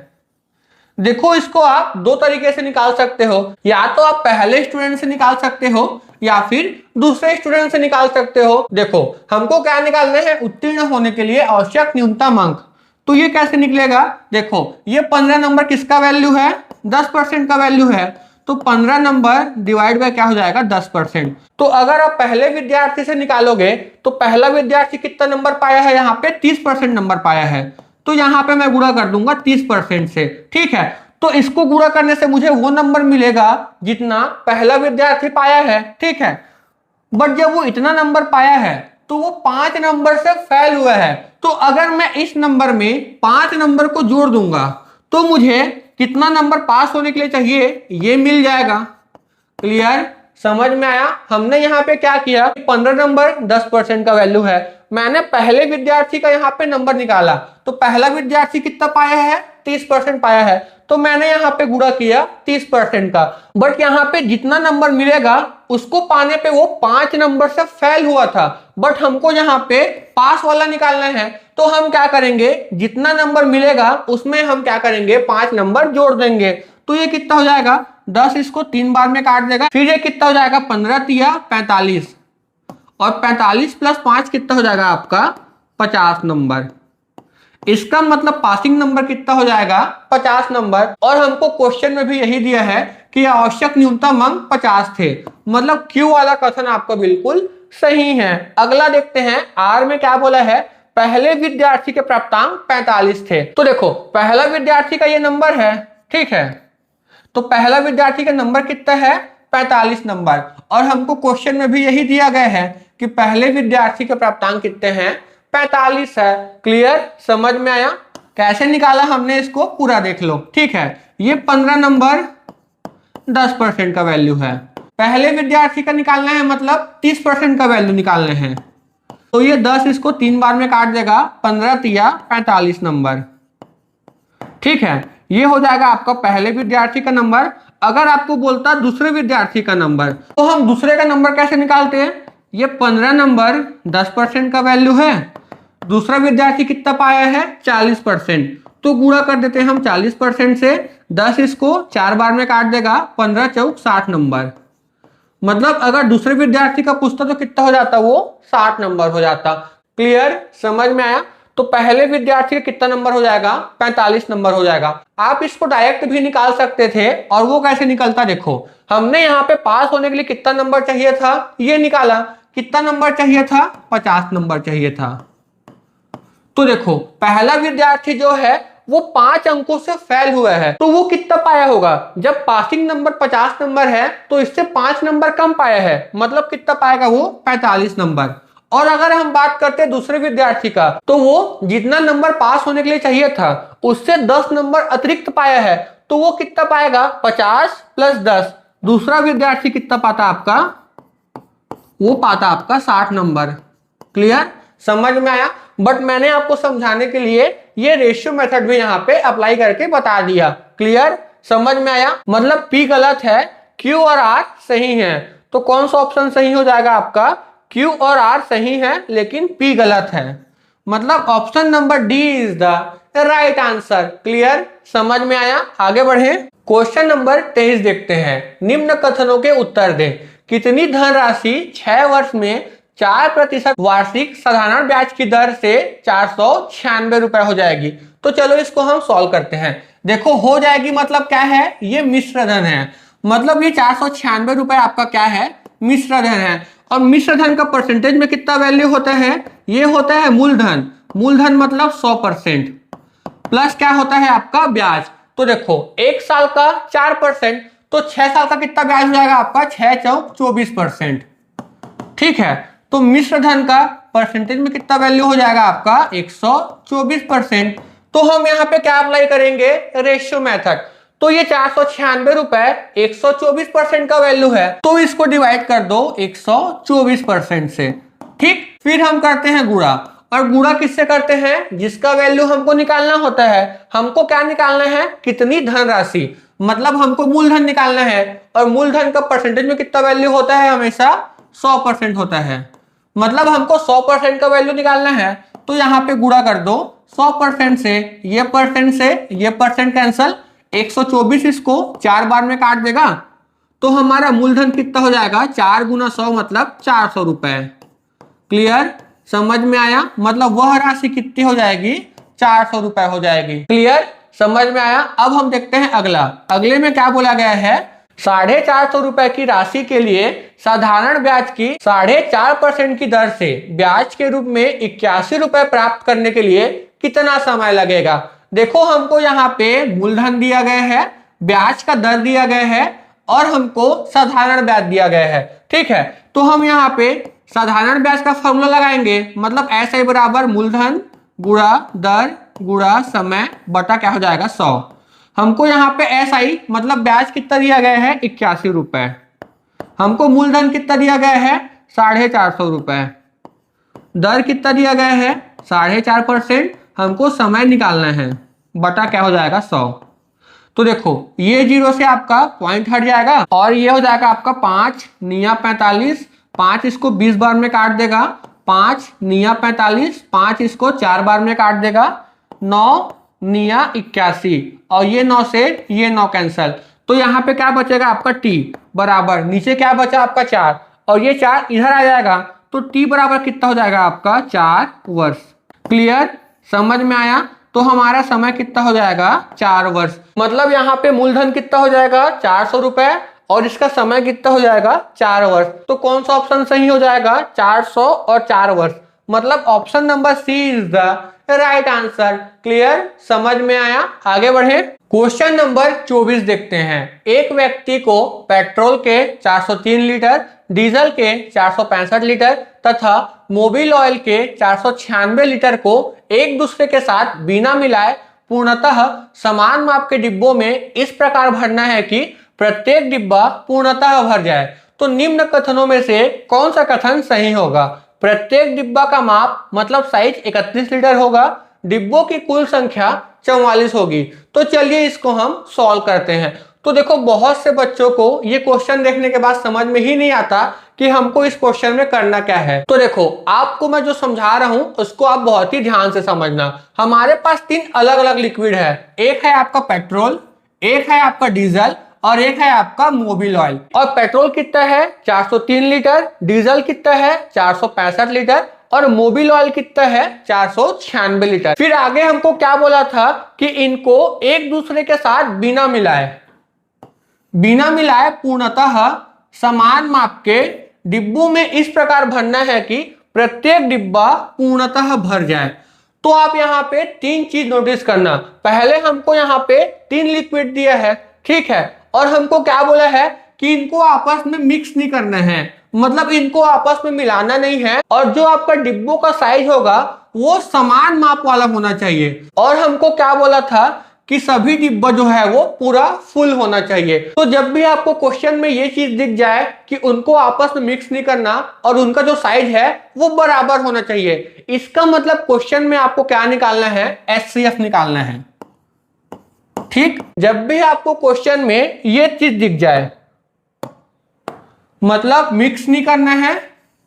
देखो इसको आप दो तरीके से निकाल सकते हो, या तो आप पहले स्टूडेंट से निकाल सकते हो या फिर दूसरे स्टूडेंट से निकाल सकते हो। देखो हमको क्या निकालना है, उत्तीर्ण होने के लिए आवश्यक न्यूनतम अंक। तो ये कैसे निकलेगा, देखो ये 15 नंबर किसका वैल्यू है, 10% का वैल्यू है। तो 15 नंबर डिवाइड बाय क्या हो जाएगा 10%। तो अगर आप पहले विद्यार्थी से निकालोगे तो पहला विद्यार्थी कितना नंबर पाया है, यहाँ पे 30% नंबर पाया है, तो यहाँ पे मैं गुणा कर दूंगा 30% से। ठीक है, तो इसको गुणा करने से मुझे वो नंबर मिलेगा जितना पहला विद्यार्थी पाया है। ठीक है, बट जब वो इतना नंबर पाया है तो वो 5 नंबर से फेल हुआ है। तो अगर मैं इस नंबर में 5 नंबर को जोड़ दूंगा तो मुझे कितना नंबर पास होने के लिए चाहिए, ये मिल जाएगा। क्लियर, समझ में आया। हमने यहाँ पे क्या किया, 15 नंबर 10% का वैल्यू है, मैंने पहले विद्यार्थी का यहाँ पे नंबर निकाला, तो पहला विद्यार्थी कितना पाया है, 30% पाया है, तो मैंने यहाँ पे गुणा किया 30% का। बट यहाँ पे जितना नंबर मिलेगा उसको पाने पे वो 5 नंबर से फेल हुआ था, बट हमको यहाँ पे पास वाला निकालना है, तो हम क्या करेंगे, जितना नंबर मिलेगा उसमें हम क्या करेंगे, 5 नंबर जोड़ देंगे। तो ये कितना हो जाएगा, 10 इसको 3 बार में काट देगा, फिर ये कितना हो जाएगा, 15 तिया 45, और 45 प्लस 5 कितना हो जाएगा आपका 50 नंबर। इसका मतलब पासिंग नंबर कितना हो जाएगा, 50 नंबर। और हमको क्वेश्चन में भी यही दिया है कि आवश्यक न्यूनतम अंक 50 थे, मतलब क्यू वाला कथन आपका बिल्कुल सही है। अगला देखते हैं, आर में क्या बोला है, पहले विद्यार्थी के प्राप्तांक 45 थे। तो देखो पहला विद्यार्थी का ये नंबर है, ठीक है, तो पहला विद्यार्थी का नंबर कितना है, 45 नंबर, और हमको क्वेश्चन में भी यही दिया गया है कि पहले विद्यार्थी के प्राप्तांक कितने हैं, 45 है। क्लियर, समझ में आया। कैसे निकाला हमने इसको पूरा देख लो। ठीक है, ये 15 नंबर 10% का वैल्यू है, पहले विद्यार्थी का निकालना है, मतलब 30% का वैल्यू निकालना है, तो ये 10 इसको 3 बार में काट देगा, 15 तिया 45 नंबर। ठीक है, ये हो जाएगा आपका पहले विद्यार्थी का नंबर। अगर आपको बोलता दूसरे विद्यार्थी का नंबर, तो हम दूसरे का नंबर कैसे निकालते हैं, ये 15 नंबर 10% का वैल्यू है, दूसरा विद्यार्थी कितना पाया है, 40%, तो गुणा कर देते हैं हम 40% से, 10 इसको 4 बार में काट देगा, 15 चौक 60 नंबर। मतलब अगर दूसरे विद्यार्थी का पूछता तो कितना हो जाता, वो 60 नंबर हो जाता। क्लियर, समझ में आया। तो पहले विद्यार्थी का कितना नंबर हो जाएगा, 45 नंबर हो जाएगा। आप इसको डायरेक्ट भी निकाल सकते थे, और वो कैसे निकलता, देखो हमने यहाँ पे पास होने के लिए कितना नंबर चाहिए था, ये निकाला, कितना नंबर चाहिए था, 50 नंबर चाहिए था। तो देखो पहला विद्यार्थी जो है वो 5 अंकों से फेल हुआ है, तो वो कितना पाया होगा, जब पासिंग नंबर 50 नंबर है तो इससे 5 नंबर कम पाया है, मतलब कितना पाएगा वो 45 नंबर। और अगर हम बात करते हैं दूसरे विद्यार्थी का, तो वो जितना नंबर पास होने के लिए चाहिए था उससे 10 नंबर अतिरिक्त पाया है, तो वो कितना पाएगा, 50 प्लस 10। दूसरा विद्यार्थी कितना पाता आपका, वो पाता आपका 60 नंबर। क्लियर, समझ में आया। बट मैंने आपको समझाने के लिए ये रेशियो मेथड भी यहाँ पे अप्लाई करके बता दिया। क्लियर, समझ में आया। मतलब पी गलत है, क्यू और आर सही है, तो कौन सा ऑप्शन सही हो जाएगा आपका, क्यू और आर सही है लेकिन पी गलत है, मतलब option number D is the right answer. Clear, समझ में आया। आगे बढ़े, क्वेश्चन नंबर 23 देखते हैं। निम्न कथनों के उत्तर दें। कितनी धनराशि 6 वर्ष में 4% वार्षिक साधारण ब्याज की दर से 496 रुपए हो जाएगी। तो चलो इसको हम सॉल्व करते हैं। देखो हो जाएगी मतलब क्या है, ये मिश्र धन है, मतलब ये 496 रुपए आपका क्या है, मिश्र धन है। और मिश्र धन का परसेंटेज में कितना वैल्यू होता है, ये होता है मूलधन। मूलधन मतलब 100% प्लस क्या होता है आपका ब्याज। तो देखो 1 साल का 4%, तो 6 साल का कितना ब्याज हो जाएगा आपका, 6 चौक 24%। ठीक है, तो मिश्र धन का परसेंटेज में कितना वैल्यू हो जाएगा आपका 124%। तो हम यहाँ पे क्या अप्लाई करेंगे, रेशियो मेथड। तो ये 496 रुपए 124% का वैल्यू है, तो इसको डिवाइड कर दो 124% से। ठीक, फिर हम करते हैं गुणा, और गुणा किससे करते हैं, जिसका वैल्यू हमको निकालना होता है। हमको क्या निकालना है, कितनी धनराशि, मतलब हमको मूलधन निकालना है, और मूलधन का परसेंटेज में कितना वैल्यू होता है, हमेशा 100% होता है, मतलब हमको 100% का वैल्यू निकालना है। तो यहाँ पे गुणा कर दो 100% से ये परसेंट कैंसल, 124 इसको 4 बार में काट देगा, तो हमारा मूलधन कितना हो जाएगा, 4 गुना 100 मतलब 400 रुपए। क्लियर, समझ में आया। मतलब वह राशि कितनी हो जाएगी, 400 रुपए हो जाएगी। क्लियर, समझ में आया। अब हम देखते हैं अगला। अगले में क्या बोला गया है, 450 रुपए की राशि के लिए साधारण ब्याज की 4.5% की दर से ब्याज के रूप में 81 रुपए प्राप्त करने के लिए कितना समय लगेगा। देखो हमको यहाँ पे मूलधन दिया गया है, ब्याज का दर दिया गया है और हमको साधारण ब्याज दिया गया है। ठीक है, तो हम यहाँ पे साधारण ब्याज का फॉर्मूला लगाएंगे, मतलब ऐसा ही बराबर मूलधन गुणा दर गुणा समय बटा क्या हो जाएगा 100। हमको यहाँ पे SI मतलब ब्याज कितना दिया गया है 81 रुपए, हमको मूलधन कितना दिया गया है 450 रुपए, दर कितना दिया गया है 4.5%, हमको समय निकालना है बटा क्या हो जाएगा 100। तो देखो ये 0 से आपका पॉइंट हट जाएगा और ये हो जाएगा आपका 5 निया 45, 5 इसको 20 बार में काट देगा, 5 निया 45, 5 इसको 4 बार में काट देगा, 9 निया 81 और ये 9 से ये 9 कैंसल। तो यहाँ पे क्या बचेगा आपका T बराबर, नीचे क्या बचा आपका 4 और ये 4 इधर आ जाएगा, तो T बराबर कितना हो जाएगा आपका 4 वर्ष। क्लियर, समझ में आया। तो हमारा समय कितना हो जाएगा 4 वर्ष, मतलब यहाँ पे मूलधन कितना हो जाएगा 400 रुपए और इसका समय कितना हो जाएगा 4 वर्ष। तो कौन सा ऑप्शन सही हो जाएगा 400 और 4 वर्ष, मतलब option number C is the right answer. Clear, समझ में आया। आगे बढ़े, क्वेश्चन नंबर 24 देखते हैं। एक व्यक्ति को पेट्रोल के 403 लीटर, डीजल के 465 लीटर तथा मोबिल ऑयल के 496 लीटर को एक दूसरे के साथ बिना मिलाए पूर्णतः समान माप के डिब्बों में इस प्रकार भरना है कि प्रत्येक डिब्बा पूर्णतः भर जाए। तो निम्न कथनों में से कौन सा कथन सही होगा। प्रत्येक डिब्बा का माप मतलब साइज 31 लीटर होगा, डिब्बों की कुल संख्या 44 होगी। तो चलिए इसको हम सॉल्व करते हैं। तो देखो बहुत से बच्चों को ये क्वेश्चन देखने के बाद समझ में ही नहीं आता कि हमको इस क्वेश्चन में करना क्या है। तो देखो आपको मैं जो समझा रहा हूं उसको आप बहुत ही ध्यान से समझना। हमारे पास 3 अलग अलग लिक्विड है, एक है आपका पेट्रोल, एक है आपका डीजल और एक है आपका मोबिल ऑयल। और पेट्रोल कितना है 403 लीटर, डीजल कितना है 465 लीटर और मोबिल ऑयल कितना है 496 लीटर। फिर आगे हमको क्या बोला था कि इनको एक दूसरे के साथ बिना मिलाए पूर्णतः समान माप के डिब्बों में इस प्रकार भरना है कि प्रत्येक डिब्बा पूर्णतः भर जाए। तो आप यहाँ पे 3 चीज नोटिस करना। पहले हमको यहाँ पे 3 लिक्विड दिया है, ठीक है, और हमको क्या बोला है कि इनको आपस में मिक्स नहीं करना है, मतलब इनको आपस में मिलाना नहीं है और जो आपका डिब्बों का साइज होगा वो समान माप वाला होना चाहिए। और हमको क्या बोला था कि सभी डिब्बा जो है वो पूरा फुल होना चाहिए। तो जब भी आपको क्वेश्चन में ये चीज दिख जाए कि उनको आपस में मिक्स नहीं करना और उनका जो साइज है वो बराबर होना चाहिए, इसका मतलब क्वेश्चन में आपको क्या निकालना है HCF निकालना है। ठीक, जब भी आपको क्वेश्चन में ये चीज दिख जाए मतलब मिक्स नहीं करना है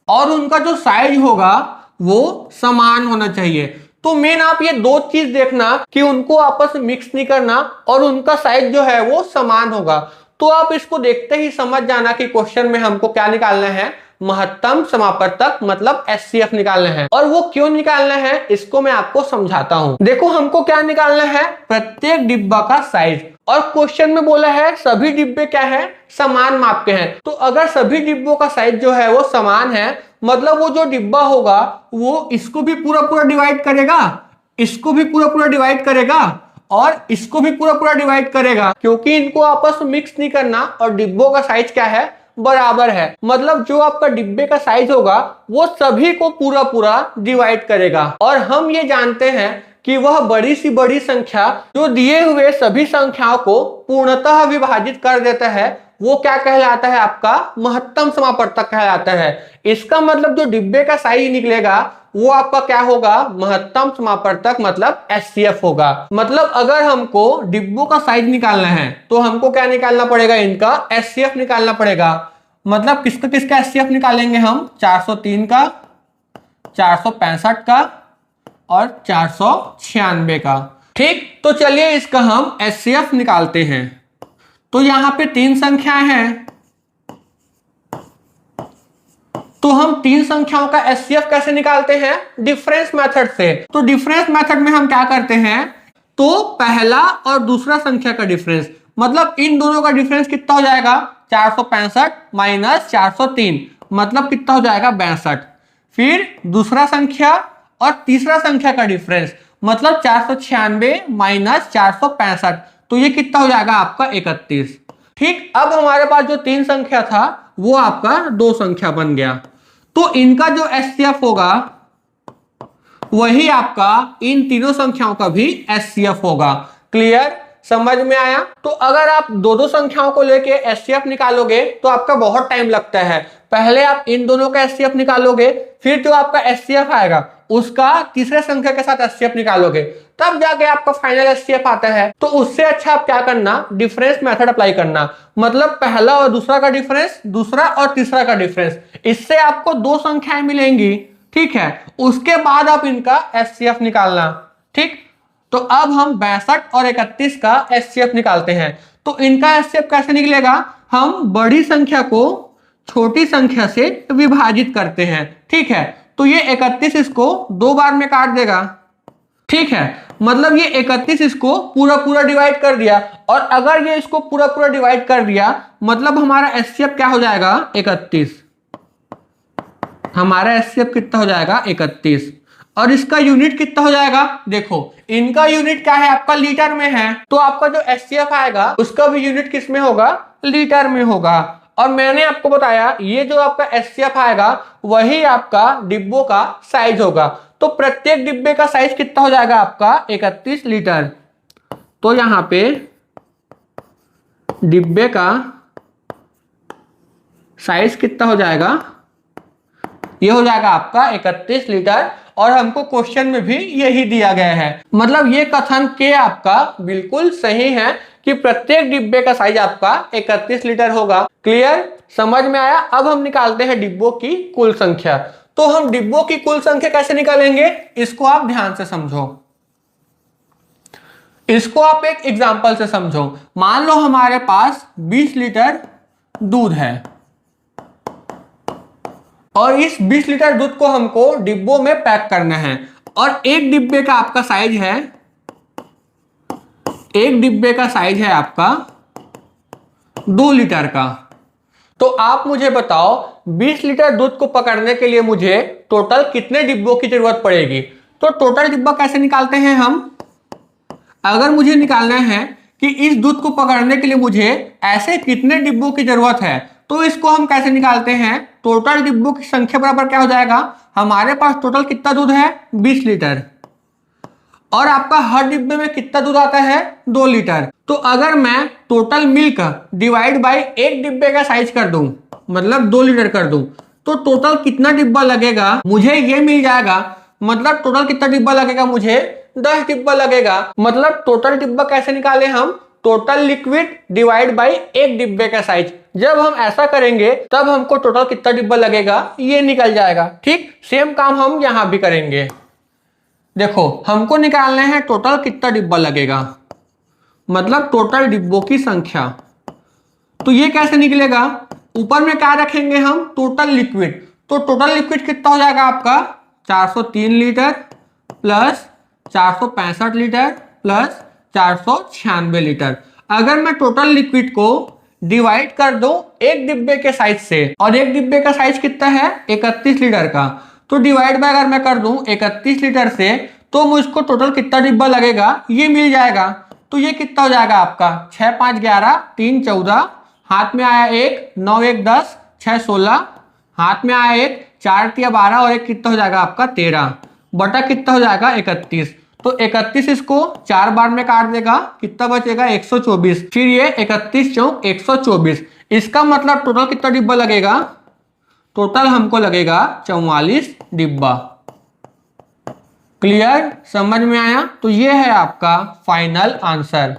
और उनका जो साइज होगा वो समान होना चाहिए। तो मेन आप ये 2 चीज देखना कि उनको आपस में मिक्स नहीं करना और उनका साइज जो है वो समान होगा। तो आप इसको देखते ही समझ जाना कि क्वेश्चन में हमको क्या निकालना है, महत्तम समापवर्तक मतलब HCF निकालना है। और वो क्यों निकालना है इसको मैं आपको समझाता हूं। देखो हमको क्या निकालना है, प्रत्येक डिब्बा का साइज, और क्वेश्चन में बोला है सभी डिब्बे क्या है समान माप के हैं। तो अगर सभी डिब्बों का साइज जो है वो समान है मतलब वो जो डिब्बा होगा वो इसको भी पूरा पूरा डिवाइड करेगा, इसको भी पूरा पूरा डिवाइड करेगा और इसको भी पूरा पूरा डिवाइड करेगा, क्योंकि इनको आपस में मिक्स नहीं करना और डिब्बों का साइज क्या है बराबर है। मतलब जो आपका डिब्बे का साइज होगा वो सभी को पूरा पूरा डिवाइड करेगा। और हम ये जानते हैं कि वह बड़ी सी बड़ी संख्या जो दिए हुए सभी संख्याओं को पूर्णतः विभाजित कर देता है वो क्या कहलाता है, आपका महत्तम समापवर्तक कहलाता है। इसका मतलब जो डिब्बे का साइज निकलेगा वो आपका क्या होगा, महत्तम समापवर्तक मतलब HCF होगा। मतलब अगर हमको डिब्बों का साइज निकालना है तो हमको क्या निकालना पड़ेगा, इनका HCF निकालना पड़ेगा। मतलब किसका किसका HCF निकालेंगे हम, 403 का, 465 का और 496 का। ठीक, तो चलिए इसका हम HCF निकालते हैं। तो यहां पे 3 संख्याएं हैं, तो हम 3 संख्याओं का HCF कैसे निकालते हैं, डिफरेंस मेथड से। तो डिफरेंस मेथड में हम क्या करते हैं, तो पहला और दूसरा संख्या का डिफरेंस मतलब इन दोनों का डिफरेंस कितना हो जाएगा 465 माइनस 403, मतलब कितना हो जाएगा 62। फिर दूसरा संख्या और तीसरा संख्या का डिफरेंस मतलब 496 माइनस 465, तो ये कितना हो जाएगा आपका 31। ठीक, अब हमारे पास जो तीन संख्या था वो आपका दो संख्या बन गया, तो इनका जो एचसीएफ होगा वही आपका इन तीनों संख्याओं का भी एचसीएफ होगा। क्लियर, समझ में आया? तो अगर आप दो दो संख्याओं को लेके एचसीएफ निकालोगे तो आपका बहुत टाइम लगता है। पहले आप इन दोनों का एचसीएफ निकालोगे, फिर जो आपका एचसीएफ आएगा उसका तीसरे संख्या के साथ एचसीएफ निकालोगे, तब जाके आपका फाइनल एचसीएफ आता है। तो उससे अच्छा आप क्या करना, डिफरेंस मेथड अप्लाई करना, मतलब पहला और दूसरा का डिफरेंस, दूसरा और तीसरा का डिफरेंस, इससे आपको दो संख्याएं मिलेंगी। ठीक है, उसके बाद आप इनका एचसीएफ निकालना। ठीक, तो अब हम 62 और 31 का एचसीएफ निकालते हैं। तो इनका एचसीएफ कैसे निकलेगा, हम बड़ी संख्या को छोटी संख्या से विभाजित करते हैं। ठीक है, तो ये 31 इसको दो बार में काट देगा। ठीक है, मतलब ये 31 इसको पूरा पूरा डिवाइड कर दिया, और अगर ये इसको पूरा पूरा डिवाइड कर दिया मतलब हमारा एचसीएफ क्या हो जाएगा 31। हमारा एचसीएफ कितना हो जाएगा 31, और इसका यूनिट कितना हो जाएगा, देखो इनका यूनिट क्या है आपका लीटर में है, तो आपका जो एचसीएफ आएगा उसका भी यूनिट किस में होगा, लीटर में होगा। और मैंने आपको बताया ये जो आपका एचसीएफ आएगा वही आपका डिब्बों का साइज होगा, तो प्रत्येक डिब्बे का साइज कितना हो जाएगा आपका 31 लीटर। तो यहां पे डिब्बे का साइज कितना हो जाएगा, ये हो जाएगा आपका 31 लीटर, और हमको क्वेश्चन में भी यही दिया गया है। मतलब ये कथन के आपका बिल्कुल सही है कि प्रत्येक डिब्बे का साइज आपका 31 लीटर होगा। क्लियर, समझ में आया? अब हम निकालते हैं डिब्बों की कुल संख्या। तो हम डिब्बों की कुल संख्या कैसे निकालेंगे, इसको आप ध्यान से समझो, इसको आप एक एग्जांपल से समझो। मान लो हमारे पास 20 लीटर दूध है, और इस 20 लीटर दूध को हमको डिब्बों में पैक करना है, और एक डिब्बे का आपका साइज है, एक डिब्बे का साइज है आपका 2 लीटर का। तो आप मुझे बताओ 20 लीटर दूध को पकड़ने के लिए मुझे टोटल कितने डिब्बों की जरूरत पड़ेगी। तो टोटल डिब्बा कैसे निकालते हैं हम, अगर मुझे निकालना है कि इस दूध को पकड़ने के लिए मुझे ऐसे कितने डिब्बों की जरूरत है, तो इसको हम कैसे निकालते हैं, टोटल डिब्बों की संख्या बराबर क्या हो जाएगा, हमारे पास टोटल कितना दूध है 20 लीटर, और आपका हर डिब्बे में कितना दूध आता है 2 लीटर। तो अगर मैं टोटल मिल्क डिवाइड बाय एक डिब्बे का साइज कर दूं, मतलब 2 लीटर कर दूं, तो टोटल कितना डिब्बा लगेगा मुझे ये मिल जाएगा। मतलब टोटल कितना डिब्बा लगेगा मुझे 10 डिब्बा लगेगा। मतलब टोटल डिब्बा कैसे निकाले हम, टोटल लिक्विड डिवाइड बाय एक डिब्बे का साइज। जब हम ऐसा करेंगे तब हमको टोटल कितना डिब्बा लगेगा ये निकल जाएगा। ठीक, सेम काम हम यहां भी करेंगे। देखो हमको निकालना है टोटल कितना डिब्बा लगेगा, मतलब टोटल डिब्बों की संख्या। तो ये कैसे निकलेगा, ऊपर में क्या रखेंगे हम, टोटल लिक्विड। तो टोटल लिक्विड कितना हो जाएगा आपका 403 litre plus 465 litre plus 496 litre. अगर मैं टोटल लिक्विड को डिवाइड कर दूं एक डिब्बे के साइज से, और एक डिब्बे का साइज कितना है 31 लीटर का, तो डिवाइड बाय अगर मैं कर दूं 31 लीटर से, तो मुझको टोटल कितना डिब्बा लगेगा ये मिल जाएगा। तो ये कितना हो जाएगा आपका 6 5 11 3 14, हाथ में आया 1 9 1 10 6 16, हाथ में आया 1 4 3 12, और एक कितना हो जाएगा आपका 13 बटा कितना हो जाएगा 31। तो 31 इसको 4 बार में काट देगा, कितना बचेगा 124। फिर ये 31 चौक 124, इसका मतलब टोटल कितना डिब्बा लगेगा, टोटल हमको लगेगा 44 डिब्बा। क्लियर, समझ में आया? तो ये है आपका फाइनल आंसर।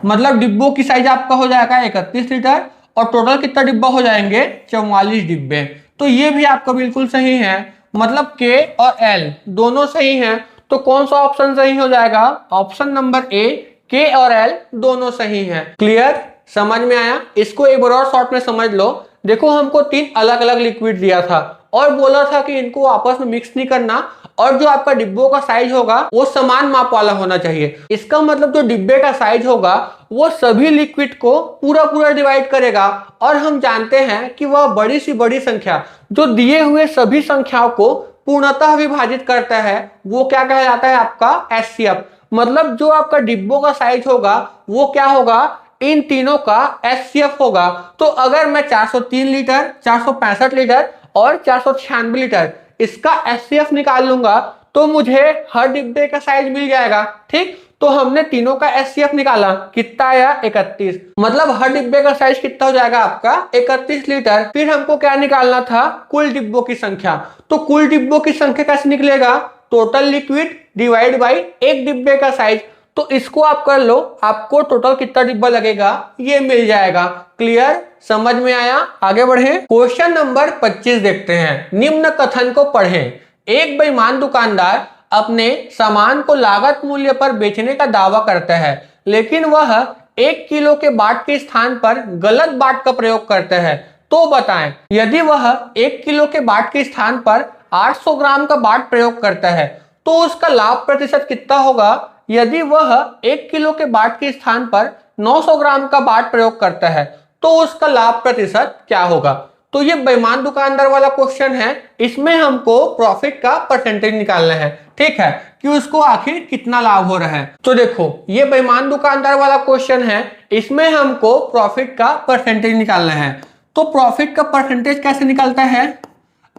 मतलब डिब्बों की साइज आपका हो जाएगा 31 लीटर, और टोटल कितना डिब्बा हो जाएंगे 44 डिब्बे। तो ये भी आपका बिल्कुल सही है, मतलब के और एल दोनों सही हैं। तो कौन सा ऑप्शन सही हो जाएगा, ऑप्शन नंबर ए, के और एल दोनों सही है। क्लियर, समझ में आया? इसको एक बार और शॉर्ट में समझ लो। देखो हमको 3 अलग अलग लिक्विड दिया था और बोला था कि इनको आपस में मिक्स नहीं करना, और जो आपका डिब्बों का साइज होगा वो समान माप वाला होना चाहिए। इसका मतलब जो डिब्बे का साइज होगा वो सभी लिक्विड को पूरा पूरा डिवाइड करेगा, और हम जानते हैं कि वह बड़ी सी बड़ी संख्या जो दिए हुए सभी संख्याओं को पूर्णतः विभाजित करता है वो क्या कहलाता है, आपका एचसीएफ। मतलब जो आपका डिब्बों का साइज होगा वो क्या होगा, इन तीनों का एचसीएफ होगा। तो अगर मैं 403 लीटर, 465 लीटर और 496 लीटर इसका एचसीएफ निकाल लूंगा तो मुझे हर डिब्बे का साइज मिल जाएगा। ठीक, तो हमने तीनों का एचसीएफ निकाला, कितना आया 31। मतलब हर डिब्बे का साइज कितना हो जाएगा आपका 31 लीटर। फिर हमको क्या निकालना था, कुल डिब्बों की संख्या। तो कुल डिब्बों की संख्या कैसे निकलेगा, टोटल लिक्विड डिवाइड बाई एक डिब्बे का साइज। तो इसको आप कर लो, आपको टोटल कितना डिब्बा लगेगा ये मिल जाएगा। क्लियर, समझ में आया? आगे बढ़े, क्वेश्चन नंबर 25 देखते हैं। निम्न कथन को पढ़ें। एक बेईमान दुकानदार अपने सामान को लागत मूल्य पर बेचने का दावा करता है, लेकिन वह 1 किलो के बाट के स्थान पर गलत बाट का प्रयोग करता है। तो बताएं, यदि वह 1 किलो के बाट के स्थान पर 800 ग्राम का बाट प्रयोग करता है तो उसका लाभ प्रतिशत कितना होगा। यदि वह 1 किलो के बाट के स्थान पर 900 ग्राम का बाट प्रयोग करता है तो उसका लाभ प्रतिशत क्या होगा। तो ये बेईमान दुकानदार वाला क्वेश्चन है, इसमें हमको प्रॉफिट का परसेंटेज निकालना है। ठीक है, कि उसको आखिर कितना लाभ हो रहा है। तो देखो ये बेईमान दुकानदार वाला क्वेश्चन है, इसमें हमको प्रॉफिट का परसेंटेज निकालना है। तो प्रॉफिट का परसेंटेज कैसे निकलता है,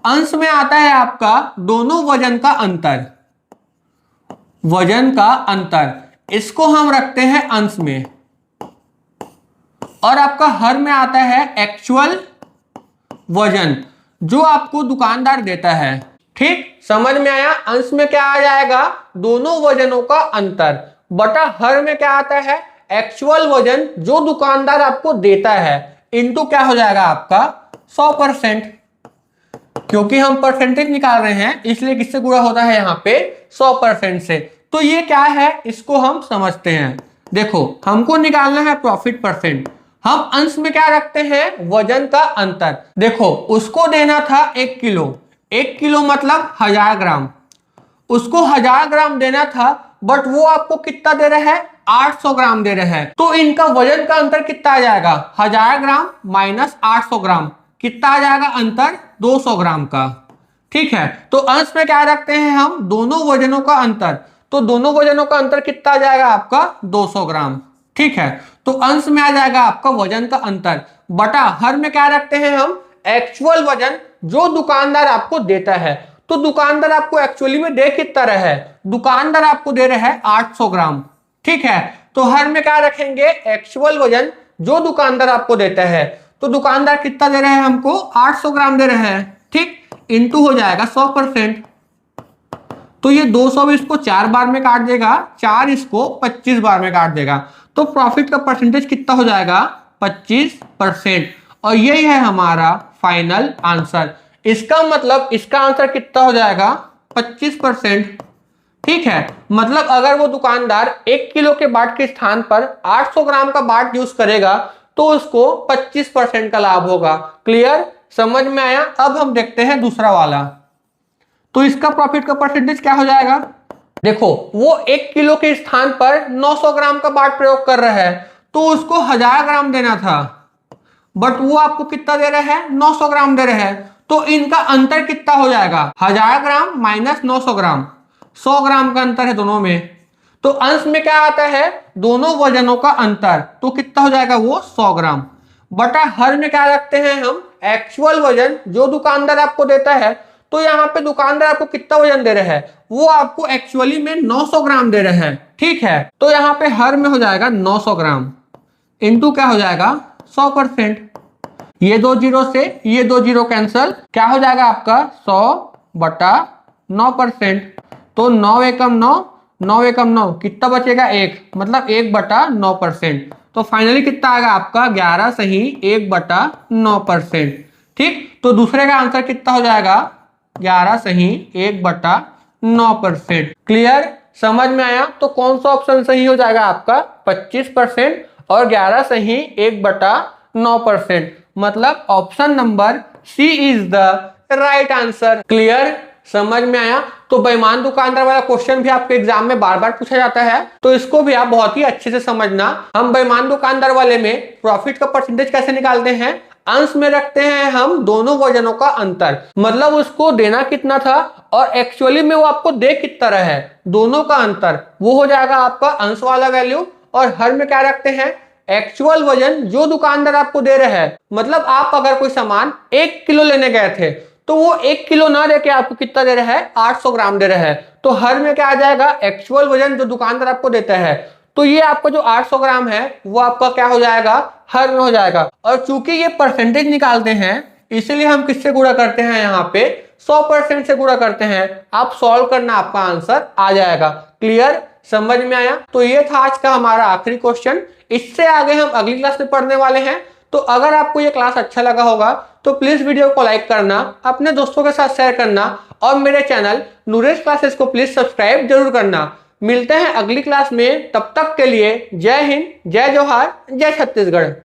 अंश में आता है आपका दोनों वजन का अंतर, वजन का अंतर, इसको हम रखते हैं अंश में, और आपका हर में आता है एक्चुअल वजन जो आपको दुकानदार देता है। ठीक, समझ में आया? अंश में क्या आ जाएगा, दोनों वजनों का अंतर, बटा हर में क्या आता है, एक्चुअल वजन जो दुकानदार आपको देता है, इनटू क्या हो जाएगा आपका 100%। क्योंकि हम परसेंटेज निकाल रहे हैं इसलिए किससे गुणा होता है यहाँ पे 100% से। तो ये क्या है इसको हम समझते हैं। देखो हमको निकालना है प्रॉफिट परसेंट, हम अंश में क्या रखते हैं, वजन का अंतर। देखो उसको देना था 1 किलो, 1 किलो मतलब 1000 ग्राम, उसको 1000 ग्राम देना था, बट वो आपको कितना दे रहा है, 800 ग्राम दे रहा है। तो इनका वजन का अंतर कितना आ जाएगा, 1000 ग्राम माइनस 800 ग्राम, कितना आ जाएगा अंतर, 200 ग्राम का। ठीक है, तो अंश में क्या रखते हैं हम, दोनों वजनों का अंतर। तो दोनों वजनों का अंतर कितना आ जाएगा आपका 200 ग्राम। ठीक है, तो अंश में आ जाएगा आपका वजन का अंतर, बटा हर में क्या रखते हैं हम, एक्चुअल वजन जो दुकानदार आपको देता है। तो दुकानदार आपको एक्चुअली में दे कितना रहा है, दुकानदार आपको दे रहा है 800 ग्राम। ठीक है, तो हर में क्या रखेंगे, एक्चुअल वजन जो दुकानदार आपको देता है। तो दुकानदार कितना दे रहा है हमको, 800 ग्राम दे रहा है। ठीक, इंटू हो जाएगा 100%। तो ये 200 इसको 4 बार में काट देगा, 4 इसको 25 बार में काट देगा। तो प्रॉफिट का परसेंटेज कितना हो जाएगा, 25%। और यही है हमारा फाइनल आंसर। इसका मतलब इसका आंसर कितना हो जाएगा, 25%। ठीक है, मतलब अगर वो दुकानदार 1 किलो के बाट के स्थान पर 800 ग्राम का बाट यूज करेगा तो उसको 25% का लाभ होगा। क्लियर, समझ में आया? अब हम देखते हैं दूसरा वाला। तो इसका प्रॉफिट का परसेंटेज क्या हो जाएगा, देखो वो 1 किलो के स्थान पर 900 ग्राम का बाट प्रयोग कर रहा है, तो उसको 1000 ग्राम देना था, बट वो आपको कितना दे रहा है, 900 ग्राम दे रहा है। तो इनका अंतर कितना हो जाएगा, 1000 ग्राम माइनस 900 ग्राम, 100 ग्राम का अंतर है दोनों में। तो अंश में क्या आता है, दोनों वजनों का अंतर, तो कितना हो जाएगा वो 100 ग्राम, बटा हर में क्या रखते हैं हम, एक्चुअल वजन जो दुकानदार आपको देता है। तो यहाँ पे दुकानदार आपको कितना वजन दे रहा है, वो आपको एक्चुअली में 900 ग्राम दे रहा है। ठीक है, तो यहाँ पे हर में हो जाएगा 900 ग्राम इंटू क्या हो जाएगा 100%। ये 2 जीरो से ये 2 जीरो कैंसल, क्या हो जाएगा आपका 100 बटा 9%। तो 9 एकम 9, 9 एकम 9, कितना बचेगा 1, मतलब 1 बटा 9%। तो फाइनली कितना आएगा आपका 11 सही 1 बटा 9%। ठीक, तो दूसरे का आंसर कितना हो जाएगा, 11 सही 1 बटा 9%। क्लियर, समझ में आया? तो कौन सा ऑप्शन सही हो जाएगा आपका 25% और 11 सही 1 बटा 9%, मतलब option number C is the right answer. Clear, समझ में आया। तो बेईमान दुकानदार वाला क्वेश्चन भी आपके एग्जाम में बार बार पूछा जाता है, तो इसको भी आप बहुत ही अच्छे से समझना। हम बेईमान दुकानदार वाले में प्रॉफिट का परसेंटेज कैसे निकालते हैं, अंश में रखते हैं हम दोनों वजनों का अंतर, मतलब उसको देना कितना था और एक्चुअली में वो आपको दे कितना रहा है, दोनों का अंतर, वो हो जाएगा आपका अंश वाला वैल्यू। और हर में क्या रखते हैं, एक्चुअल वजन जो दुकानदार आपको दे रहा है। मतलब आप अगर कोई सामान 1 किलो लेने गए थे तो वो 1 किलो ना देके आपको कितना दे रहा है, 800 ग्राम दे रहा है। तो हर में क्या आ जाएगा, एक्चुअल वजन जो दुकानदार आपको देता है। तो ये आपका जो 800 ग्राम है वो आपका क्या हो जाएगा, हर में हो जाएगा। और चूंकि ये परसेंटेज निकालते हैं इसलिए हम किससे गुणा करते हैं, यहाँ पे 100% से गुणा करते हैं। आप सॉल्व करना, आपका आंसर आ जाएगा। क्लियर, समझ में आया। तो ये था आज का हमारा आखिरी क्वेश्चन। इससे आगे हम अगली क्लास में पढ़ने वाले हैं। तो अगर आपको ये क्लास अच्छा लगा होगा तो प्लीज वीडियो को लाइक करना, अपने दोस्तों के साथ शेयर करना और मेरे चैनल नूरेश क्लासेस को प्लीज सब्सक्राइब जरूर करना। मिलते हैं अगली क्लास में, तब तक के लिए जय हिंद, जय जोहार, जय छत्तीसगढ़।